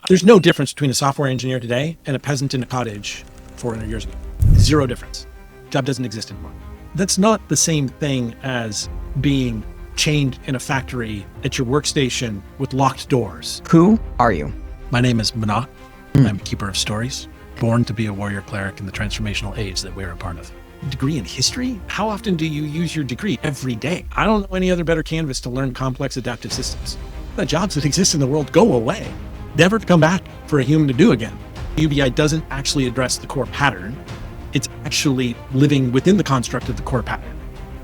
There's no difference between a software engineer today and a peasant in a cottage 400 years ago. Zero difference. Job doesn't exist anymore. That's not the same thing as being chained in a factory at your workstation with locked doors. Who are you? My name is Monok. I'm a keeper of stories, born to be a warrior cleric in the transformational age that we're a part of. Degree in history? How often do you use your degree? Every day. I don't know any other better canvas to learn complex adaptive systems. The jobs that exist in the world go away, never to come back for a human to do again. UBI doesn't actually address the core pattern. It's actually living within the construct of the core pattern.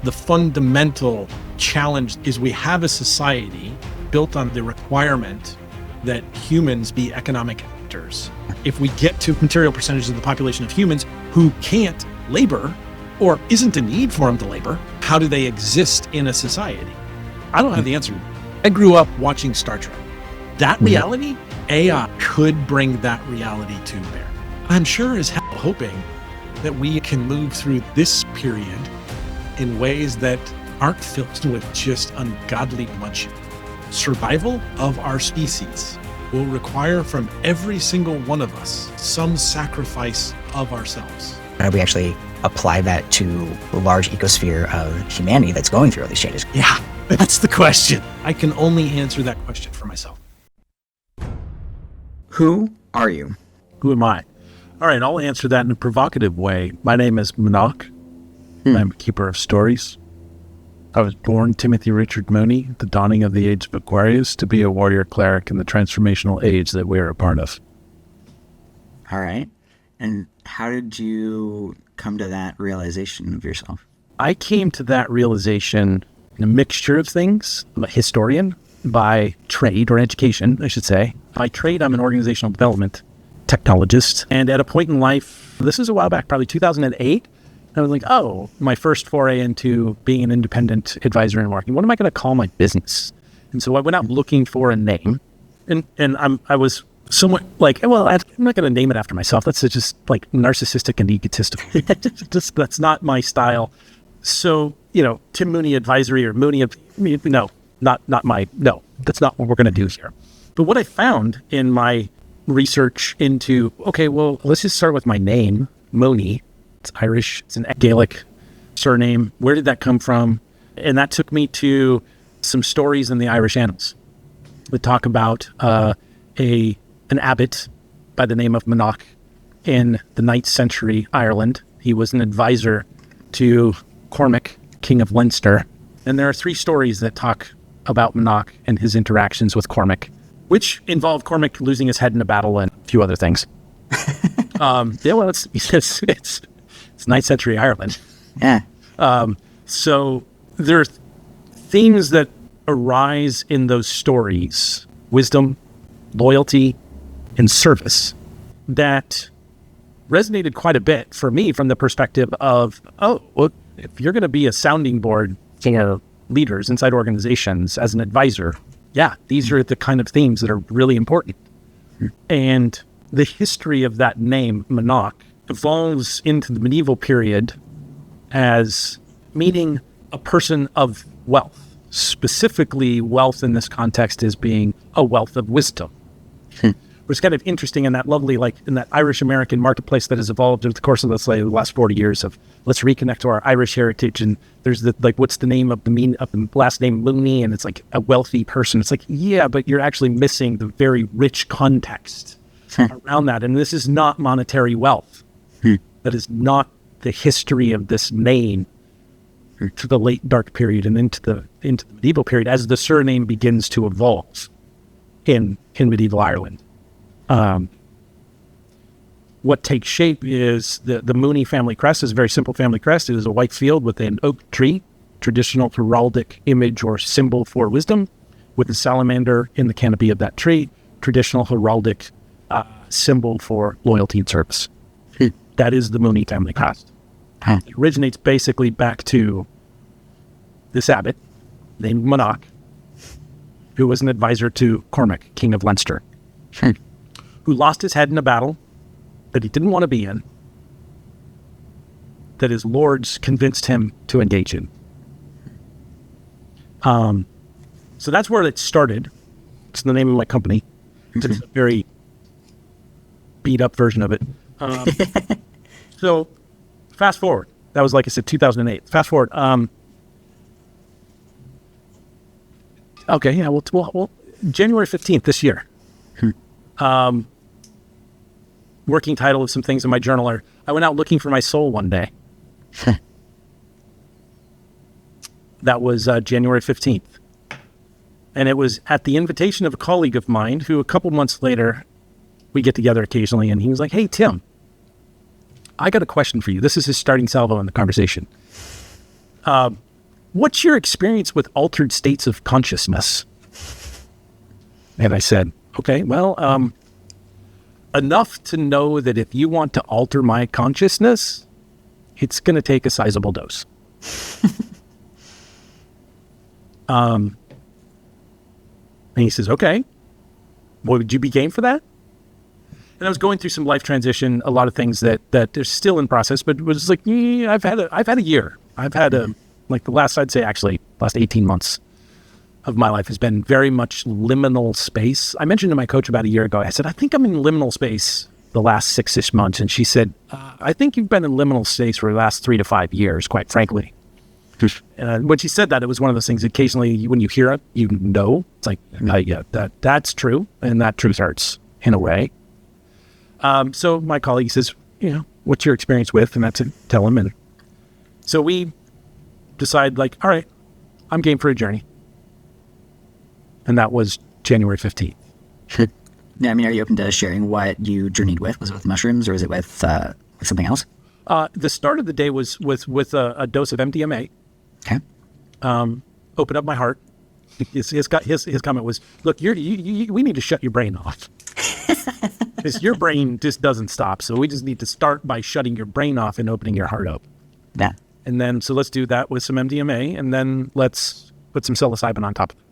The fundamental challenge is we have a society built on the requirement that humans be economic actors. If we get to material percentages of the population of humans who can't labor or isn't a need for them to labor, how do they exist in a society? I don't have the answer. I grew up watching Star Trek. That reality, AI could bring that reality to bear. I'm sure as hell hoping that we can move through this period in ways that aren't filled with just ungodly bloodshed. Survival of our species will require from every single one of us some sacrifice of ourselves. How do we actually apply that to the large ecosphere of humanity that's going through all these changes? Yeah, that's the question. I can only answer that question for myself. Who are you? Who am I? All right, I'll answer that in a provocative way. My name is Monok. I'm a keeper of stories. I was born Timothy Richard Mooney at the dawning of the age of Aquarius to be a warrior cleric in the transformational age that we're a part of. All right. And how did you come to that realization of yourself? I came to that realization in a mixture of things. I'm a historian by trade, or education, I should say. By trade, I'm an organizational development technologist. And at a point in life, this is a while back, probably 2008, I was like, oh, my first foray into being an independent advisor in marketing. What am I going to call my business? And so I went out looking for a name. And I was somewhat like, well, I'm not going to name it after myself. That's just like narcissistic and egotistical. That's not my style. So, Tim Mooney Advisory or Mooney, no, that's not what we're going to do here. But what I found in my research into, okay, well, let's just start with my name, Mooney. It's Irish. It's an Gaelic surname. Where did that come from? And that took me to some stories in the Irish annals that talk about an abbot by the name of Monok in the 9th century Ireland. He was an advisor to Cormac, King of Leinster. And there are 3 stories that talk about Monok and his interactions with Cormac, which involve Cormac losing his head in a battle and a few other things. Well, it's 9th century Ireland. Yeah. So there are themes that arise in those stories, wisdom, loyalty, and service, that resonated quite a bit for me from the perspective of, if you're going to be a sounding board for leaders inside organizations as an advisor, these are the kind of themes that are really important. And the history of that name, Monok, evolves into the medieval period as meaning a person of wealth. Specifically, wealth in this context is being a wealth of wisdom. Which is kind of interesting in that lovely, in that Irish-American marketplace that has evolved over the course of, let's say, the last 40 years of let's reconnect to our Irish heritage. And there's what's the name of the last name Mooney? And it's like a wealthy person. It's like, yeah, but you're actually missing the very rich context around that. And this is not monetary wealth. That is not the history of this name to the late dark period and into the medieval period as the surname begins to evolve in medieval Ireland. What takes shape is the Mooney family crest is a very simple family crest. It is a white field with an oak tree, traditional heraldic image or symbol for wisdom, with a salamander in the canopy of that tree, traditional heraldic symbol for loyalty and service. That is the Mooney family crest. It originates basically back to this abbot named Monok, who was an advisor to Cormac, King of Leinster, who lost his head in a battle that he didn't want to be in, that his lords convinced him to engage in. So that's where it started. It's the name of my company. It's a very beat up version of it. So fast forward. That was, like I said, 2008. Fast forward. Okay, yeah, well, January 15th this year. Working title of some things in my journal are, I went out looking for my soul one day. That was January 15th. And it was at the invitation of a colleague of mine who a couple months later, we get together occasionally, and he was like, hey, Tim, I got a question for you. This is his starting salvo in the conversation. What's your experience with altered states of consciousness? And I said, okay, well, enough to know that if you want to alter my consciousness, it's going to take a sizable dose. And he says, okay, well, would you be game for that? And I was going through some life transition, a lot of things that they're still in process, but it was like, I've had a year. I've had like the last 18 months of my life has been very much liminal space. I mentioned to my coach about a year ago, I said, I think I'm in liminal space the last 6-ish months. And she said, I think you've been in liminal space for the last 3 to 5 years, quite frankly. When she said that, it was one of those things occasionally when you hear it, you know, it's like, yeah, that's true. And that truth hurts in a way. So my colleague says, what's your experience with? And that's to tell him. And so we decide, like, all right, I'm game for a journey. And that was January 15th. Yeah, I mean, are you open to sharing what you journeyed with? Was it with mushrooms or was it with something else? The start of the day was with a dose of MDMA. Okay. Opened up my heart. His comment was, look, we need to shut your brain off. Because your brain just doesn't stop. So we just need to start by shutting your brain off and opening your heart up. Yeah. And then, so let's do that with some MDMA, and then let's put some psilocybin on top of it.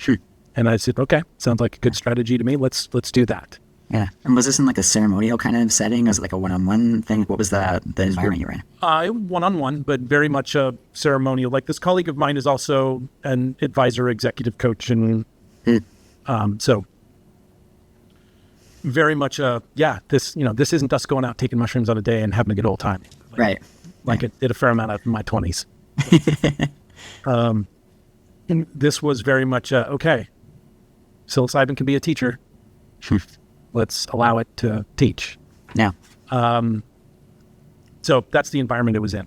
Sure. And I said, okay, sounds like a good strategy to me. Let's do that. Yeah. And was this in like a ceremonial kind of setting? Was it like a one-on-one thing? What was the environment you were in? One-on-one, but very much a ceremonial. Like, this colleague of mine is also an advisor, executive coach, and so very much this isn't us going out taking mushrooms on a day and having a good old time. Right. Like I did a fair amount of in my 20s. And this was very much, okay, psilocybin can be a teacher. Let's allow it to teach. Yeah. So that's the environment it was in.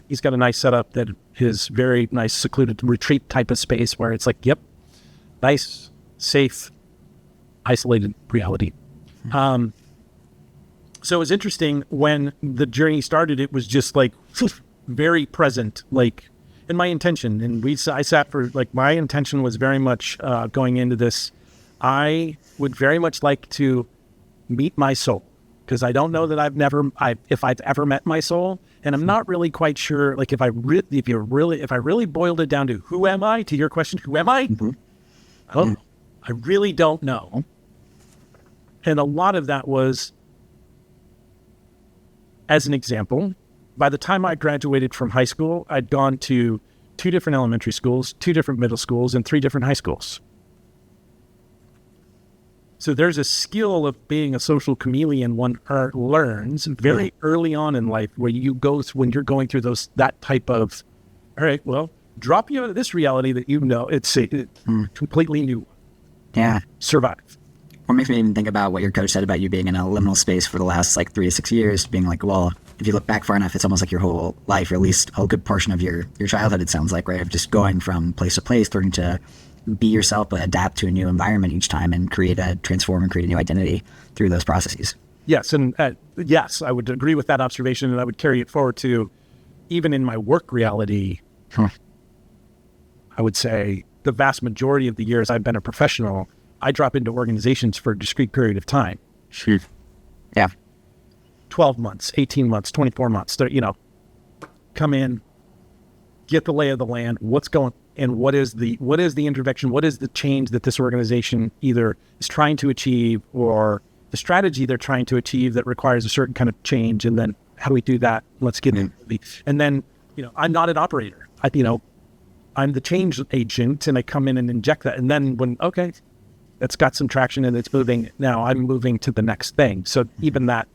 He's got a nice setup that is very nice, secluded retreat type of space where it's like, yep, nice, safe, isolated reality. So it was interesting when the journey started. It was just like very present, like, in my intention. And I sat for, like, my intention was very much going into this. I would very much like to meet my soul, because I don't know that if I've ever met my soul, and I'm not really quite sure. Like, if I really boiled it down to who am I, to your question, who am I? Mm-hmm. Oh, I really don't know. And a lot of that was, as an example, by the time I graduated from high school, I'd gone to 2 different elementary schools, 2 different middle schools, and 3 different high schools. So there's a skill of being a social chameleon one learns very early on in life, where when you're going through that type of, all right, well, drop you out of this reality that it's a completely new. Yeah. Survive. What makes me even think about what your coach said about you being in a liminal space for the last 3 to 6 years, being like, well, if you look back far enough, it's almost like your whole life, or at least a good portion of your childhood, it sounds like, right? Of just going from place to place, learning to be yourself, but adapt to a new environment each time and transform and create a new identity through those processes. Yes. And yes, I would agree with that observation, and I would carry it forward to even in my work reality. I would say the vast majority of the years I've been a professional, I drop into organizations for a discrete period of time. Sure. Yeah. 12 months, 18 months, 24 months, come in, get the lay of the land, what's going, and what is the intervention, what is the change that this organization either is trying to achieve, or the strategy they're trying to achieve that requires a certain kind of change, and then how do we do that? Let's get into it. And then, I'm not an operator. I'm the change agent, and I come in and inject that. And then it's got some traction and it's moving. Now I'm moving to the next thing. So even that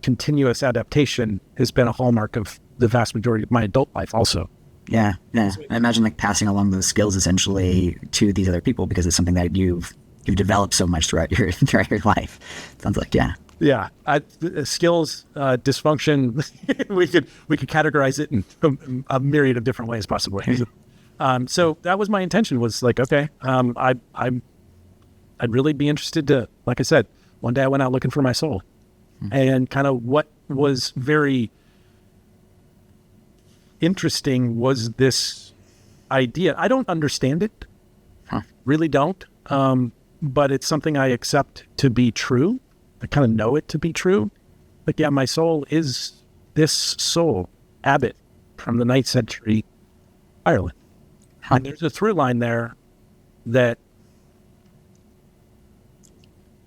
continuous adaptation has been a hallmark of the vast majority of my adult life also. Yeah. I imagine like passing along those skills essentially to these other people because it's something that you've developed so much throughout your life. Sounds like, yeah. Yeah, skills, dysfunction. we could categorize it in a myriad of different ways, possibly. So that was my intention. Was like, okay, I'd really be interested to, like I said, one day I went out looking for my soul, and kind of what was very interesting was this idea. I don't understand it, really don't, but it's something I accept to be true. I kind of know it to be true. Like, yeah, my soul is this soul, Abbot, from the 9th century Ireland. And there's a through line there that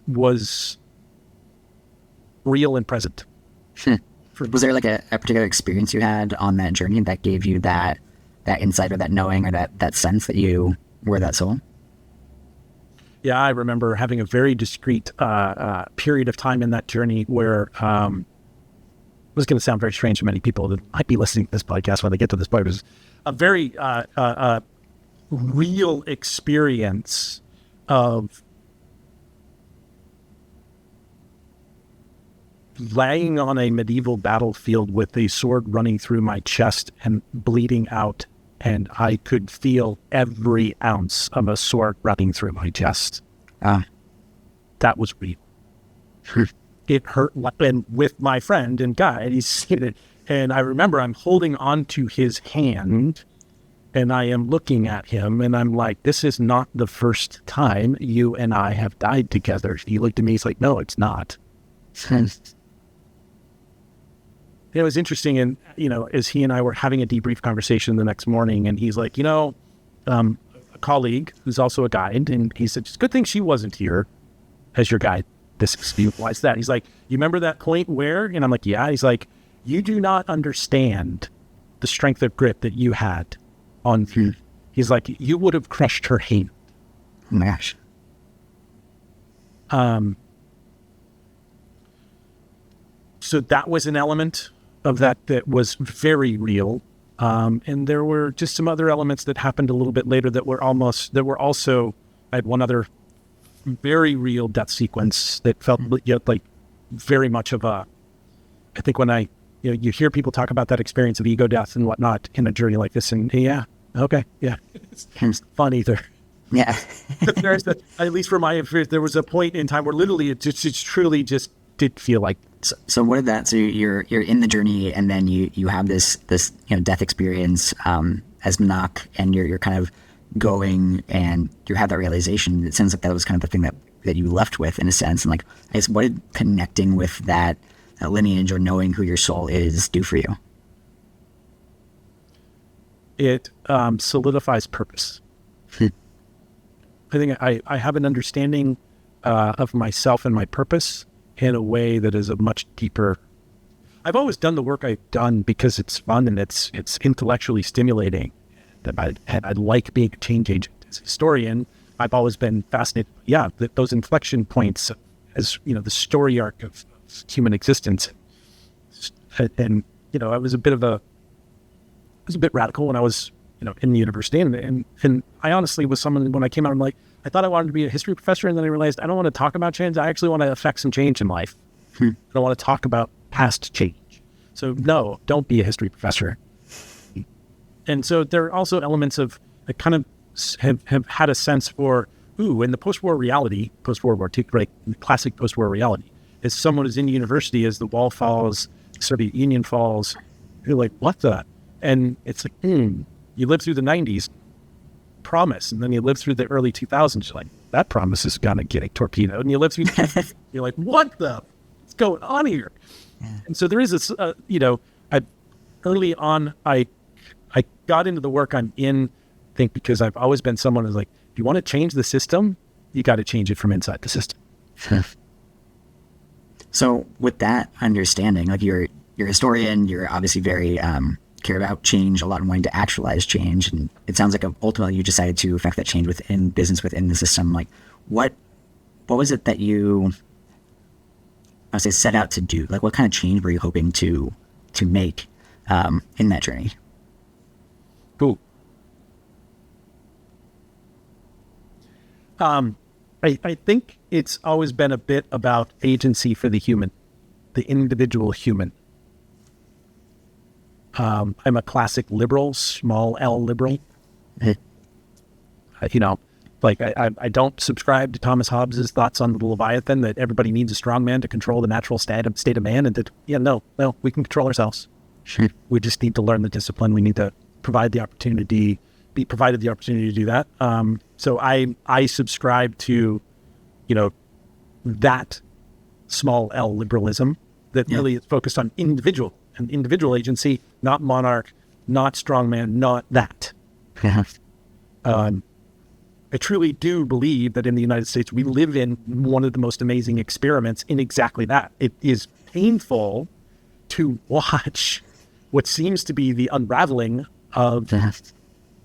was real and present. Was there like a particular experience you had on that journey that gave you that insight or that knowing or that sense that you were that soul? Yeah, I remember having a very discrete period of time in that journey where it was going to sound very strange to many people that might be listening to this podcast when they get to this point. It was a very real experience of laying on a medieval battlefield with a sword running through my chest and bleeding out, and I could feel every ounce of a sword running through my chest. That was real. It hurt, and with my friend and guide, he's seated, and I remember I'm holding on to his hand, and I am looking at him, and I'm like, this is not the first time you and I have died together. He looked at me, he's like, no, it's not. It was interesting, and as he and I were having a debrief conversation the next morning, and he's like, a colleague who's also a guide, and he said, it's a good thing she wasn't here as your guide. Why is that? He's like, you remember that point where? And I'm like, yeah. He's like, you do not understand the strength of grip that you had on. He's like, you would have crushed her hand. Oh my gosh. So that was an element of that was very real. And there were just some other elements that happened a little bit later that were also, I had one other very real death sequence that felt like very much of I think when you hear people talk about that experience of ego death and whatnot in a journey like this, and it's fun either. Yeah. At least for my experience, there was a point in time where literally it truly just did feel like. So what did that? So you're in the journey, and then you have this death experience as Monok, and you're kind of going, and you have that realization. It sounds like that was kind of the thing that you left with, in a sense. And like, I guess, what did connecting with that lineage or knowing who your soul is do for you? It solidifies purpose. I think I have an understanding of myself and my purpose in a way that is a much deeper. I've always done the work I've done because it's fun and it's intellectually stimulating. I like being a change agent. As a historian, I've always been fascinated. Yeah, those inflection points, as the story arc of human existence, and I was a bit radical when I was in the university, and I honestly was someone when I came out, I'm like, I thought I wanted to be a history professor, and then I realized I don't want to talk about change. I actually want to affect some change in life. I don't want to talk about past change. So no, don't be a history professor. And so there are also elements of that kind of have had a sense for, in the post-war reality, post-World War II, right, the classic post-war reality, as someone who's in university, as the wall falls, Soviet Union falls, you're like, what the? And it's like, you lived through the 90s, promise, and then you lived through the early 2000s, you're like, that promise is gonna get torpedoed, and you live through you're like, what the? What's going on here? Yeah. And so there is this, early on, I got into the work I'm in, I think because I've always been someone who's like, if you want to change the system, you got to change it from inside the system. So with that understanding, like you're a historian, you're obviously very care about change a lot and wanting to actualize change. And it sounds like ultimately you decided to affect that change within business, within the system. Like what what was it that you, I would say, set out to do? Like, what kind of change were you hoping to make in that journey? Cool. I think it's always been a bit about agency for the human, the individual human. I'm a classic liberal, small L liberal. You know, like I don't subscribe to Thomas Hobbes's thoughts on the Leviathan, that everybody needs a strong man to control the natural state of man, and that, no, we can control ourselves. Sure. We just need to learn the discipline. We need to provide the opportunity, be provided the opportunity to do that. So I subscribe to, that small L liberalism that really is focused on individual agency, not monarch, not strongman, not that. Yeah. I truly do believe that in the United States, we live in one of the most amazing experiments in exactly that. It is painful to watch what seems to be the unraveling of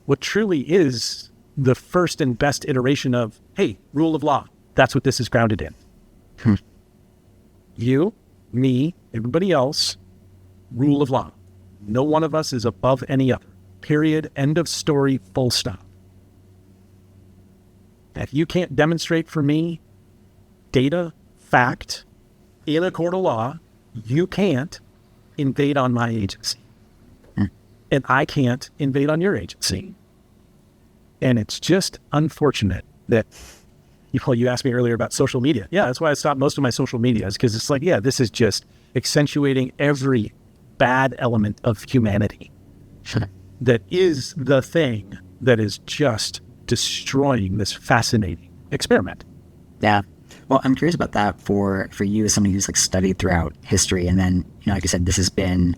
what truly is the first and best iteration of, hey, rule of law. That's what this is grounded in. You, me, everybody else, rule of law. No one of us is above any other. Period. End of story. Full stop. If you can't demonstrate for me data, fact, in a court of law, you can't invade on my agency. And I can't invade on your agency. And it's just unfortunate that, you asked me earlier about social media. Yeah, that's why I stopped most of my social media, is because it's like, this is just accentuating every bad element of humanity. Sure. That is the thing that is just destroying this fascinating experiment. Yeah. Well, I'm curious about that for you as somebody who's like studied throughout history. And then, like I said, this has been,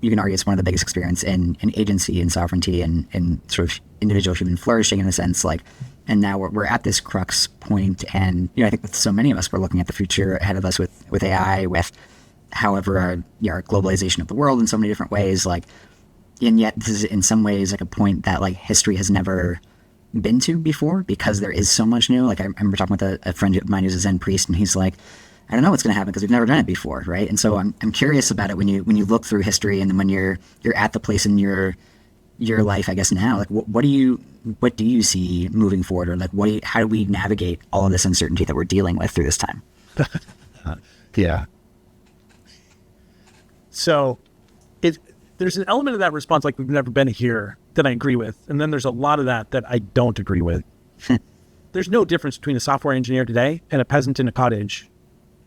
you can argue it's one of the biggest experiments in agency and sovereignty and sort of individual human flourishing in a sense, like, and now we're at this crux point. And, I think with so many of us, we're looking at the future ahead of us with AI, with however our globalization of the world in so many different ways, like, and yet this is in some ways like a point that like history has never been to before, because there is so much new. Like I remember talking with a friend of mine who's a Zen priest, and he's like, I don't know what's going to happen because we've never done it before, right? And so I'm curious about it when you look through history, and then when you're at the place in your life, I guess now, like what do you see moving forward, or like how do we navigate all of this uncertainty that we're dealing with through this time? Yeah. So there's an element of that response, like we've never been here, that I agree with. And then there's a lot of that I don't agree with. There's no difference between a software engineer today and a peasant in a cottage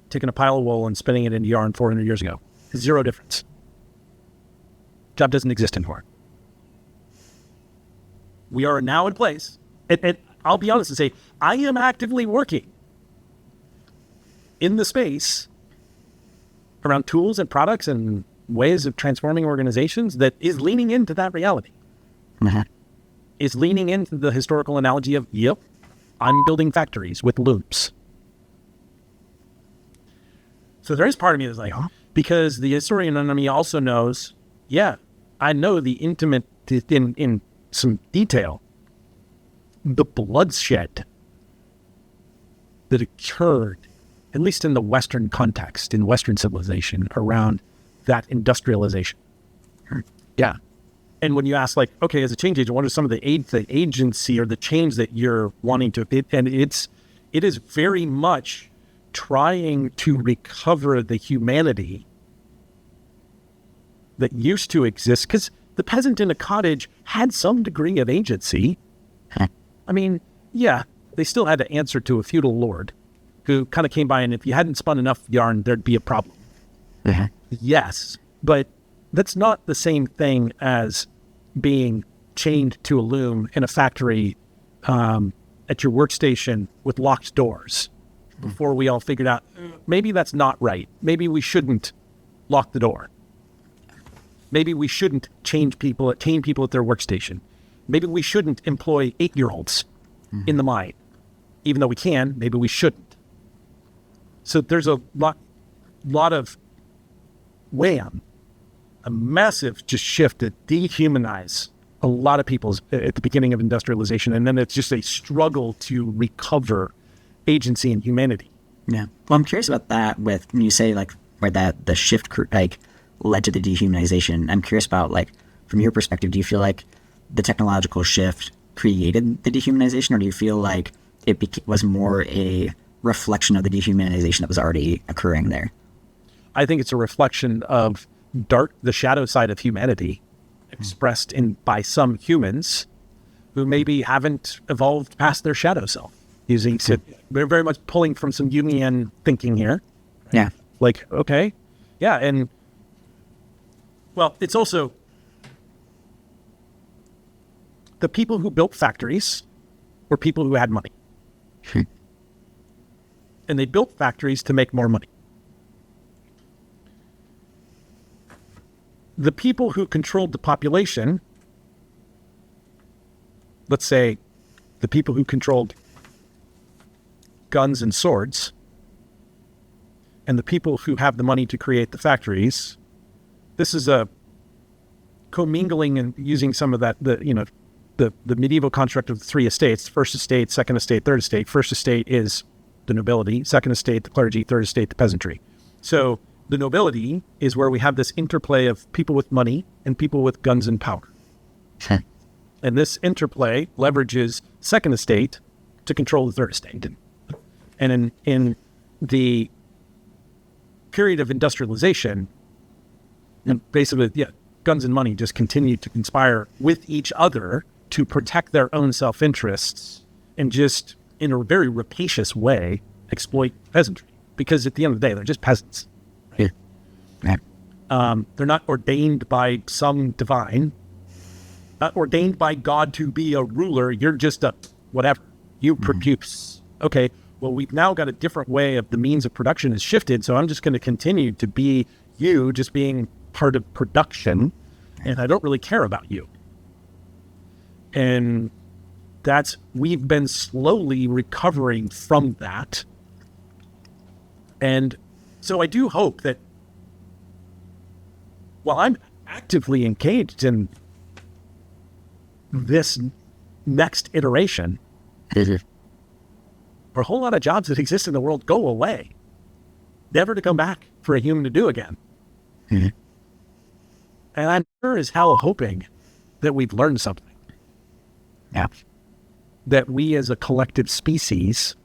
taking a pile of wool and spinning it into yarn 400 years ago. Zero difference. Job doesn't exist anymore. We are now in place. I'll be honest and say, I am actively working in the space around tools and products and ways of transforming organizations that is leaning into that reality. Is leaning into the historical analogy of, I'm building factories with loops. So there is part of me that's like, because the historian in me also knows, I know the intimate, in some detail, the bloodshed that occurred, at least in the Western context, in Western civilization, around that industrialization. Yeah. And when you ask, like, okay, as a change agent, what are some of the agency or the change that you're wanting to, it is very much trying to recover the humanity that used to exist, because the peasant in a cottage had some degree of agency. I mean, they still had to answer to a feudal lord who kind of came by, and if you hadn't spun enough yarn, there'd be a problem. Yes, but that's not the same thing as being chained to a loom in a factory at your workstation with locked doors before we all figured out, maybe that's not right. Maybe we shouldn't lock the door. Maybe we shouldn't chain people at their workstation. Maybe we shouldn't employ 8-year-olds in the mine. Even though we can, maybe we shouldn't. So there's a lot of a massive just shift to dehumanize a lot of people at the beginning of industrialization. And then it's just a struggle to recover agency and humanity. Yeah. Well, I'm curious about that with when you say like where that the shift like led to the dehumanization. I'm curious about like from your perspective, do you feel like the technological shift created the dehumanization, or do you feel like it was more a reflection of the dehumanization that was already occurring there? I think it's a reflection of the shadow side of humanity expressed by some humans who maybe haven't evolved past their shadow self. We're very much pulling from some Jungian thinking here. Yeah. Like, okay. Yeah. And well, it's also the people who built factories were people who had money. And they built factories to make more money. The people who controlled the population, let's say the people who controlled guns and swords, and the people who have the money to create the factories, this is a commingling and using some of that, the medieval construct of the three estates: first estate, second estate, third estate. First estate is the nobility, second estate, the clergy, third estate, the peasantry. So the nobility is where we have this interplay of people with money and people with guns and power. And this interplay leverages second estate to control the third estate. And in the period of industrialization, and basically, guns and money just continue to conspire with each other to protect their own self-interests and just, in a very rapacious way, exploit peasantry. Because at the end of the day, they're just peasants. Right? Yeah. They're not ordained by some divine, not ordained by God to be a ruler. You're just a whatever. You produce. Okay, well, we've now got a different way of the means of production has shifted, so I'm just going to continue to be you, just being part of production, and I don't really care about you. And we've been slowly recovering from that. And so I do hope that while I'm actively engaged in this next iteration, a whole lot of jobs that exist in the world go away, never to come back for a human to do again. And I'm sure as hell hoping that we've learned something. Yeah. That we as a collective species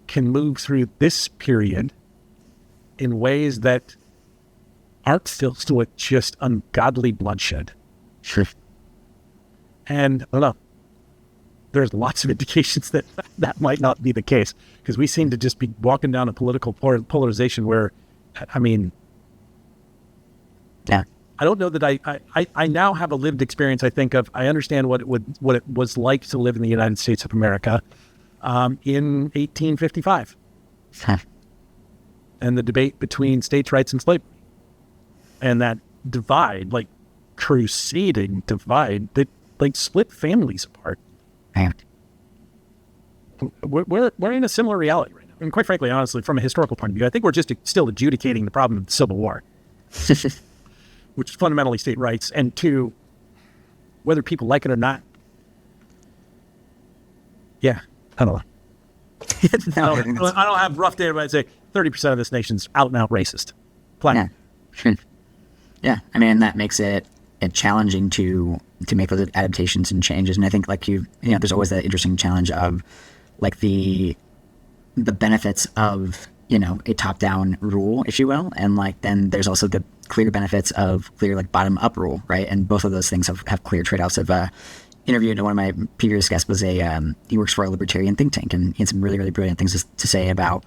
can move through this period in ways that aren't filled with just ungodly bloodshed. Sure. And I don't know, there's lots of indications that might not be the case, because we seem to just be walking down a political polarization where, I mean, yeah. I don't know that I now have a lived experience. I understand what it was like to live in the United States of America in 1855, and the debate between states' rights and slavery, and that divide, like crusading divide that like split families apart. Man. We're in a similar reality right now, and quite frankly, honestly, from a historical point of view, I think we're just still adjudicating the problem of the Civil War. Which is fundamentally state rights, and two, whether people like it or not. Yeah, I don't know. I don't have rough data, but I'd say 30% of this nation's out and out racist. Yeah, sure. Yeah, I mean, that makes it challenging to make those adaptations and changes. And I think, like there's always that interesting challenge of like the benefits of a top-down rule, if you will, and like then there's also the clear benefits of clear like bottom-up rule, right? And both of those things have clear trade-offs. I've interviewed one of my previous guests was he works for a libertarian think tank, and he had some really, really brilliant things to say about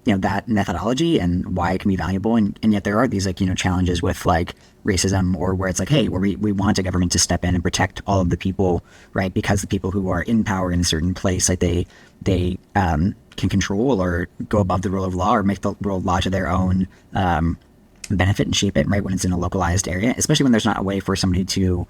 that methodology and why it can be valuable, and yet there are these like challenges with like racism, or where it's like, hey, we want a government to step in and protect all of the people, right? Because the people who are in power in a certain place, like they can control or go above the rule of law or make the rule of law to their own benefit and shape it, right, when it's in a localized area, especially when there's not a way for somebody to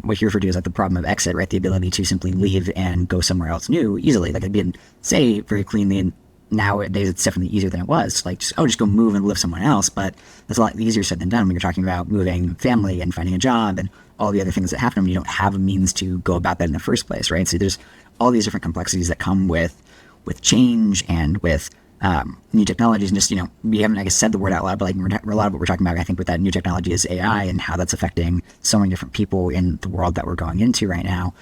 what you refer to as like the problem of exit, right? The ability to simply leave and go somewhere else new easily. Like I'd be say very cleanly, and nowadays it's definitely easier than it was. Like just go move and live somewhere else. But that's a lot easier said than done when you're talking about moving family and finding a job and all the other things that happen when you don't have a means to go about that in the first place, right? So there's all these different complexities that come with with change and with new technologies, and just, we haven't, I guess, said the word out loud, but like a lot of what we're talking about, I think, with that new technology is AI and how that's affecting so many different people in the world that we're going into right now.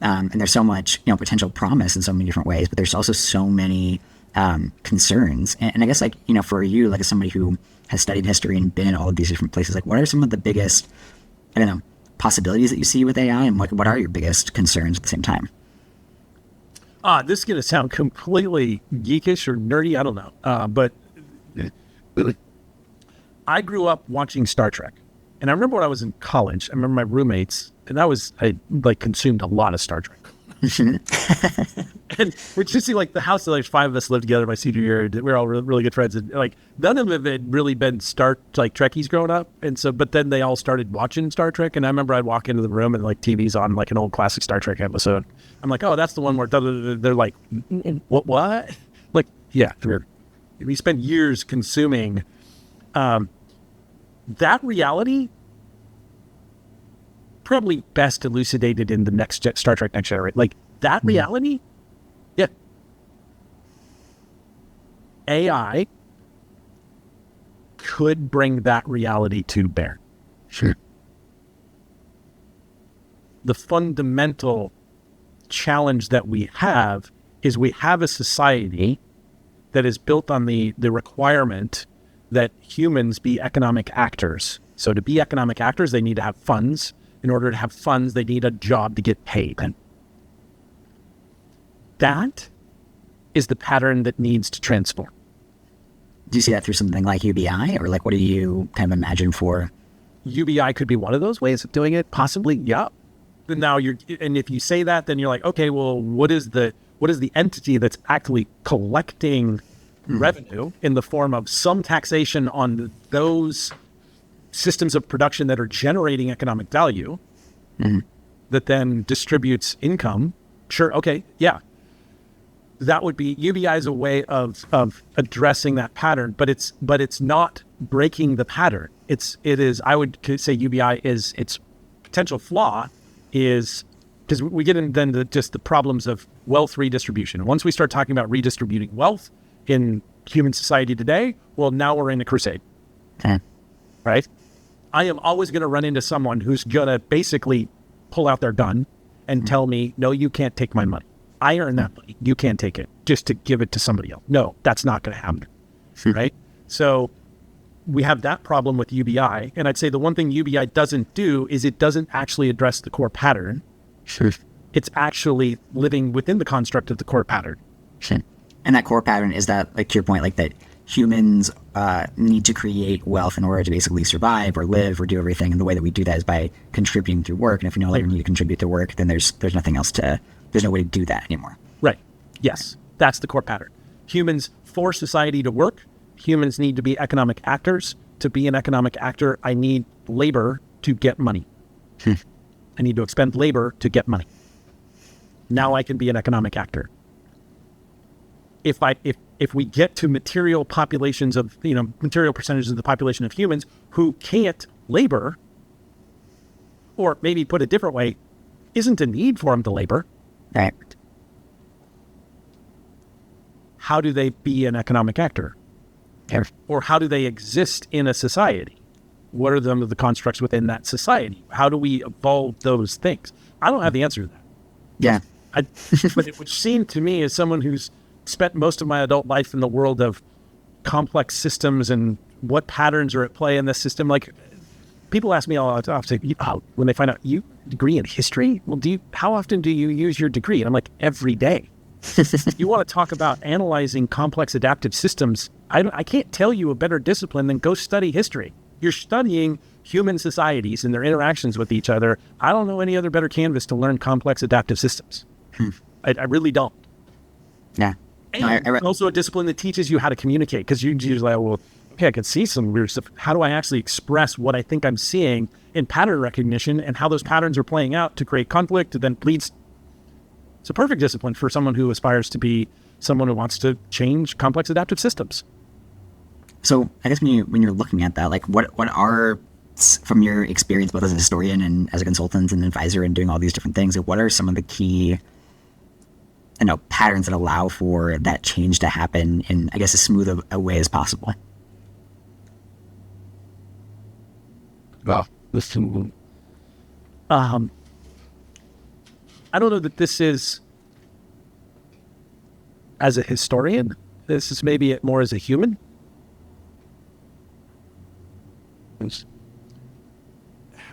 And there's so much, potential promise in so many different ways, but there's also so many concerns. And I guess, like, for you, like, as somebody who has studied history and been in all of these different places, like, what are some of the biggest, possibilities that you see with AI, and what are your biggest concerns at the same time? This is going to sound completely geekish or nerdy. I don't know. But I grew up watching Star Trek. And I remember when I was in college, I remember my roommates, and I consumed a lot of Star Trek. And we're just like the house that like 5 of us lived together my senior year. We were all really good friends. And like none of them had really been Trekkies growing up. And so, but then they all started watching Star Trek. And I remember I'd walk into the room and like TV's on like an old classic Star Trek episode. I'm like, oh, that's the one where they're like, what? Like, yeah, we spent years consuming that reality, probably best elucidated in the next Star Trek Next Generation. Like that reality, yeah. AI could bring that reality to bear. Sure. The fundamental challenge that we have is we have a society that is built on the requirement that humans be economic actors. So to be economic actors, they need to have funds. In order to have funds, they need a job to get paid. And that is the pattern that needs to transform. Do you see that through something like UBI, or like what do you kind of imagine for? UBI could be one of those ways of doing it, possibly. Yeah. Now and if you say that, then you're like, okay, well, what is the entity that's actually collecting revenue in the form of some taxation on those systems of production that are generating economic value that then distributes income? Sure. Okay. Yeah. That would be UBI is a way of addressing that pattern, but it's not breaking the pattern. It is, I would say UBI is its potential flaw is because we get in then just the problems of wealth redistribution. Once we start talking about redistributing wealth in human society today, well, now we're in a crusade. Okay. Right? I am always going to run into someone who's going to basically pull out their gun and tell me, no, you can't take my money. I earn that money. You can't take it just to give it to somebody else. No, that's not going to happen. Right? So we have that problem with UBI. And I'd say the one thing UBI doesn't do is it doesn't actually address the core pattern. Sure. It's actually living within the construct of the core pattern. Sure. And that core pattern is that, like, to your point, like that humans need to create wealth in order to basically survive or live or do everything. And the way that we do that is by contributing through work. And if we no longer need to contribute to work, then there's nothing else there's no way to do that anymore. Right. Yes. That's the core pattern. Humans force society to work. Humans need to be economic actors. To be an economic actor, I need labor to get money. I need to expend labor to get money. Now I can be an economic actor. If we get to material populations of, material percentages of the population of humans who can't labor, or maybe put a different way, isn't a need for them to labor. Right. How do they be an economic actor? Or how do they exist in a society? What are the constructs within that society? How do we evolve those things? I don't have the answer to that. Yeah. But it would seem to me, as someone who's spent most of my adult life in the world of complex systems and what patterns are at play in this system, like people ask me all the time, when they find out you degree in history, well, how often do you use your degree? And I'm like, every day. You want to talk about analyzing complex adaptive systems? I can't tell you a better discipline than go study history. You're studying human societies and their interactions with each other. I don't know any other better canvas to learn complex adaptive systems. I really don't. Yeah. And also a discipline that teaches you how to communicate, because you're like, well, okay, I can see some weird stuff. How do I actually express what I think I'm seeing in pattern recognition and how those patterns are playing out to create conflict that then leads? It's a perfect discipline for someone who aspires to be someone who wants to change complex adaptive systems. So I guess when you're looking at that, like what are, from your experience both as a historian and as a consultant and advisor and doing all these different things, like what are some of the key patterns that allow for that change to happen in, I guess, as smooth a way as possible. Well, listen, I don't know that this is, as a historian, this is maybe more as a human.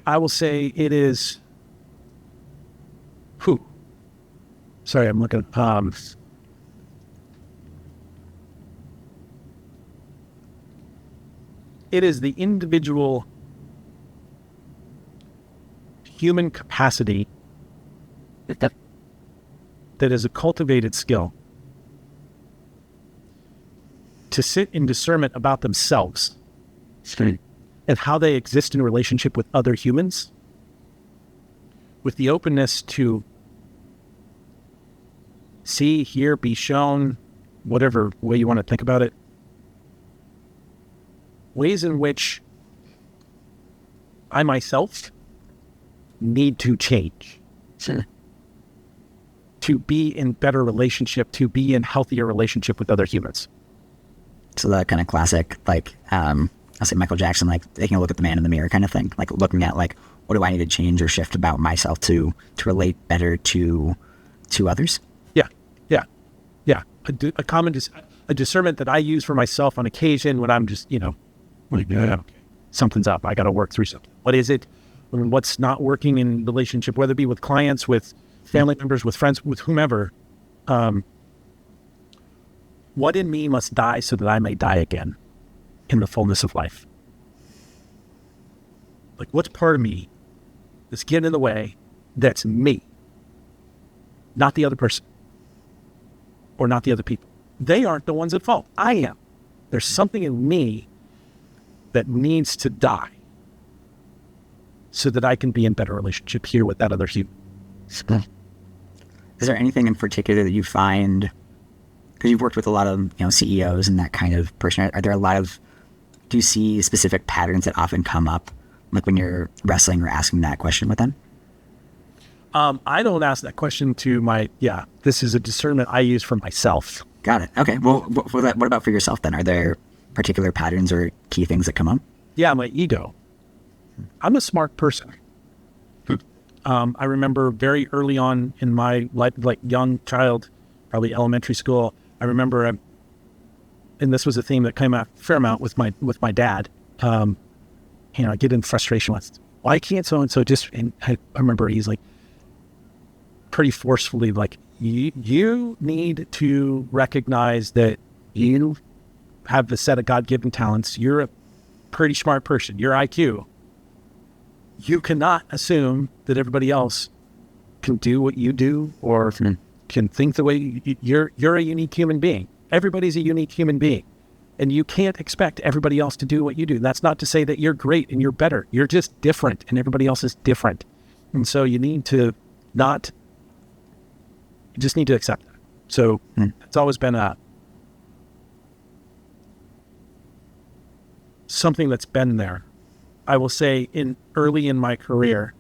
I will say it is, sorry, I'm looking, it is the individual human capacity that is a cultivated skill to sit in discernment about themselves and how they exist in relationship with other humans, with the openness to see, hear, be shown, whatever way you want to think about it, ways in which I myself need to change to be in better relationship, to be in healthier relationship with other humans. So that kind of classic, like, I'll say Michael Jackson, like taking a look at the man in the mirror kind of thing, like looking at like, what do I need to change or shift about myself to relate better to others? Yeah. A discernment that I use for myself on occasion when I'm just, something's up. I got to work through something. What is it? What's not working in relationship, whether it be with clients, with family members, with friends, with whomever. What in me must die so that I may die again in the fullness of life? Like, what's part of me that's getting in the way that's me, not the other person or not the other people? They aren't the ones at fault. I am. There's something in me that needs to die so that I can be in better relationship here with that other human. Is there anything in particular that you find, because you've worked with a lot of CEOs and that kind of person, are there a lot of, do you see specific patterns that often come up, like when you're wrestling or asking that question with them? I don't ask that question to this is a discernment I use for myself. Got it. Okay. Well, what about for yourself then? Are there particular patterns or key things that come up? Yeah, my ego. I'm a smart person. I remember very early on in my life, like young child, probably elementary school, I remember, and this was a theme that came out a fair amount with my dad. I get in frustration with, why can't so-and-so just, and I remember he's like, pretty forcefully, like, you need to recognize that you have the set of God-given talents. You're a pretty smart person. Your IQ. You cannot assume that everybody else can do what you do or can think the way you're a unique human being. Everybody's a unique human being. And you can't expect everybody else to do what you do. That's not to say that you're great and you're better. You're just different and everybody else is different. And so you need to you just need to accept that. So it's always been something that's been there. I will say early in my career,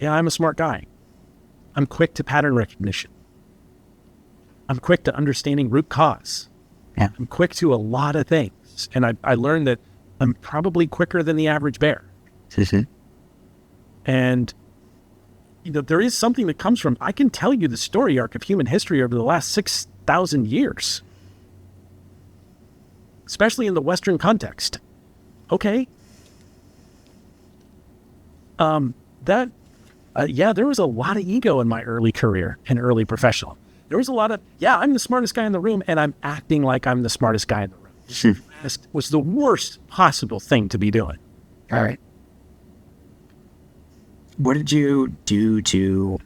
I'm a smart guy. I'm quick to pattern recognition. I'm quick to understanding root cause. Yeah. I'm quick to a lot of things. And I learned that I'm probably quicker than the average bear. And there is something that comes from, I can tell you the story arc of human history over the last 6,000 years, especially in the Western context. Okay. There was a lot of ego in my early career and early professional. There was a lot of, I'm the smartest guy in the room and I'm acting like I'm the smartest guy in the room. This was the worst possible thing to be doing. All right. What did you do to,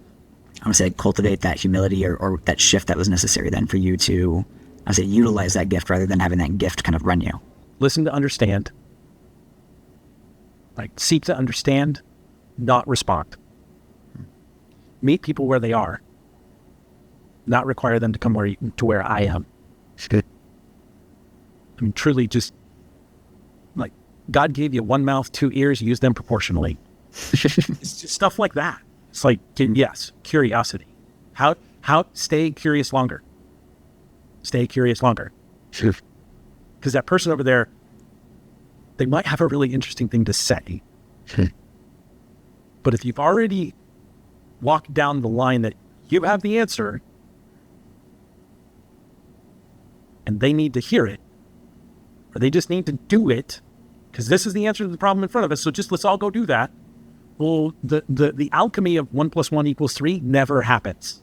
I want to say, cultivate that humility or that shift that was necessary then for you to, I would say, utilize that gift rather than having that gift kind of run you? Listen to understand. Like, seek to understand, not respond. Meet people where they are. Not require them to come to where I am. I mean, truly just, like, God gave you one mouth, two ears, use them proportionally. It's just stuff like that. It's like, yes, curiosity. How stay curious longer. Stay curious longer. Sure. Because that person over there, they might have a really interesting thing to say. But if you've already walked down the line that you have the answer and they need to hear it, or they just need to do it because this is the answer to the problem in front of us, so just let's all go do that. Well, the alchemy of 1 + 1 = 3 never happens.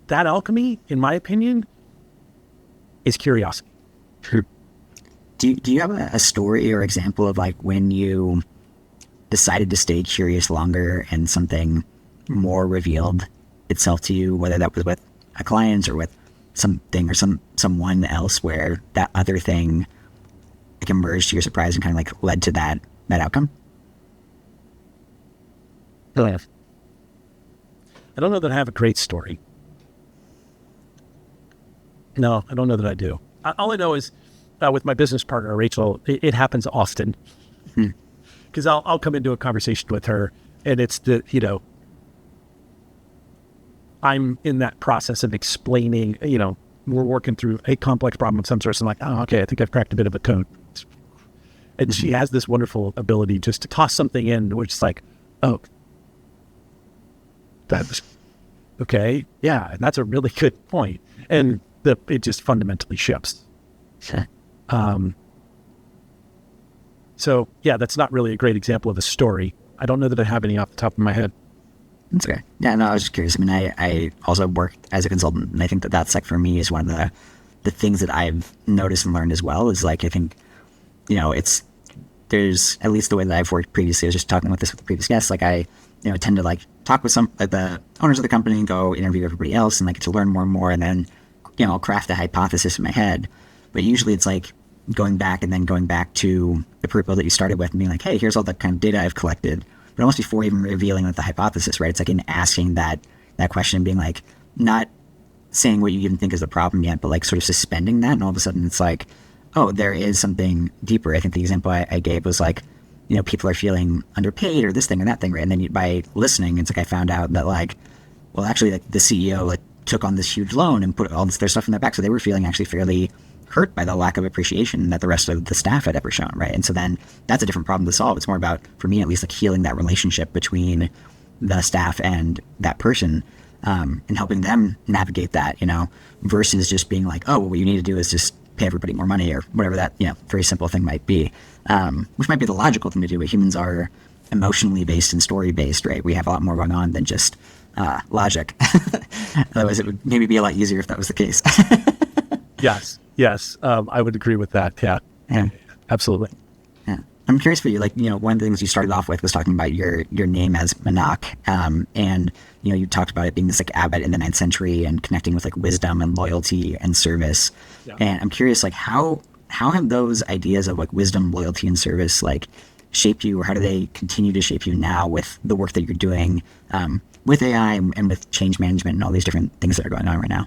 That alchemy, in my opinion, is curiosity. True. Do you have a story or example of like when you decided to stay curious longer and something more revealed itself to you, whether that was with a client or with something or someone else, where that other thing like emerged to your surprise and kind of like led to that outcome? I don't know that I have a great story. No, I don't know that I do. All I know is with my business partner, Rachel, it happens often. Because I'll come into a conversation with her and it's I'm in that process of explaining, we're working through a complex problem of some sort. So I'm like, oh, okay, I think I've cracked a bit of a code. And she has this wonderful ability just to toss something in, which is like, oh, that's okay. Yeah. And that's a really good point. And it just fundamentally shifts. Sure. So yeah, that's not really a great example of a story. I don't know that I have any off the top of my head. That's okay. Yeah, no, I was just curious. I mean, I also worked as a consultant, and I think that's like for me is one of the things that I've noticed and learned as well is like, I think, there's at least the way that I've worked previously. I was just talking with the previous guests. Like I, tend to like talk with some like the owners of the company and go interview everybody else and like to learn more and more. And then, I'll craft a hypothesis in my head, but usually it's like going back to the people that you started with and being like, hey, here's all the kind of data I've collected, but almost before even revealing like the hypothesis, right? It's like in asking that question and being like, not saying what you even think is the problem yet, but like sort of suspending that. And all of a sudden it's like, oh, there is something deeper. I think the example I gave was like, people are feeling underpaid or this thing or that thing, right? And then by listening, it's like I found out that like, well, actually like the CEO like took on this huge loan and put all their stuff in their back. So they were feeling actually fairly hurt by the lack of appreciation that the rest of the staff had ever shown, right? And so then that's a different problem to solve. It's more about, for me at least, like healing that relationship between the staff and that person, and helping them navigate that, versus just being like, oh, well, what you need to do is just pay everybody more money or whatever that, very simple thing might be, which might be the logical thing to do, but humans are emotionally based and story based, right? We have a lot more going on than just logic. Otherwise it would maybe be a lot easier if that was the case. Yes. I would agree with that. Yeah. Absolutely. Yeah. I'm curious for you, like, one of the things you started off with was talking about your name as Monok. And, you talked about it being this like abbot in the 9th century and connecting with like wisdom and loyalty and service. Yeah. And I'm curious, like how have those ideas of like wisdom, loyalty, and service like shaped you, or how do they continue to shape you now with the work that you're doing, with AI and with change management and all these different things that are going on right now?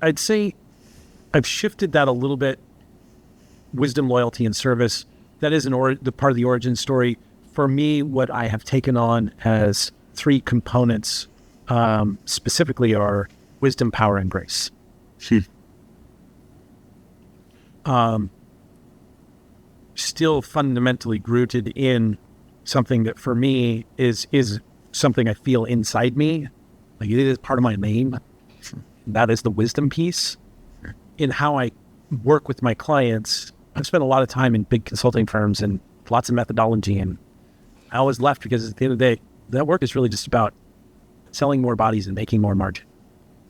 I'd say I've shifted that a little bit. Wisdom, loyalty, and service. That is the part of the origin story. For me, what I have taken on as 3 components, specifically are wisdom, power, and grace. Still fundamentally rooted in something that for me is something I feel inside me. Like it is part of my name. That is the wisdom piece. In how I work with my clients, I've spent a lot of time in big consulting firms and lots of methodology, and I always left because at the end of the day, that work is really just about selling more bodies and making more margin.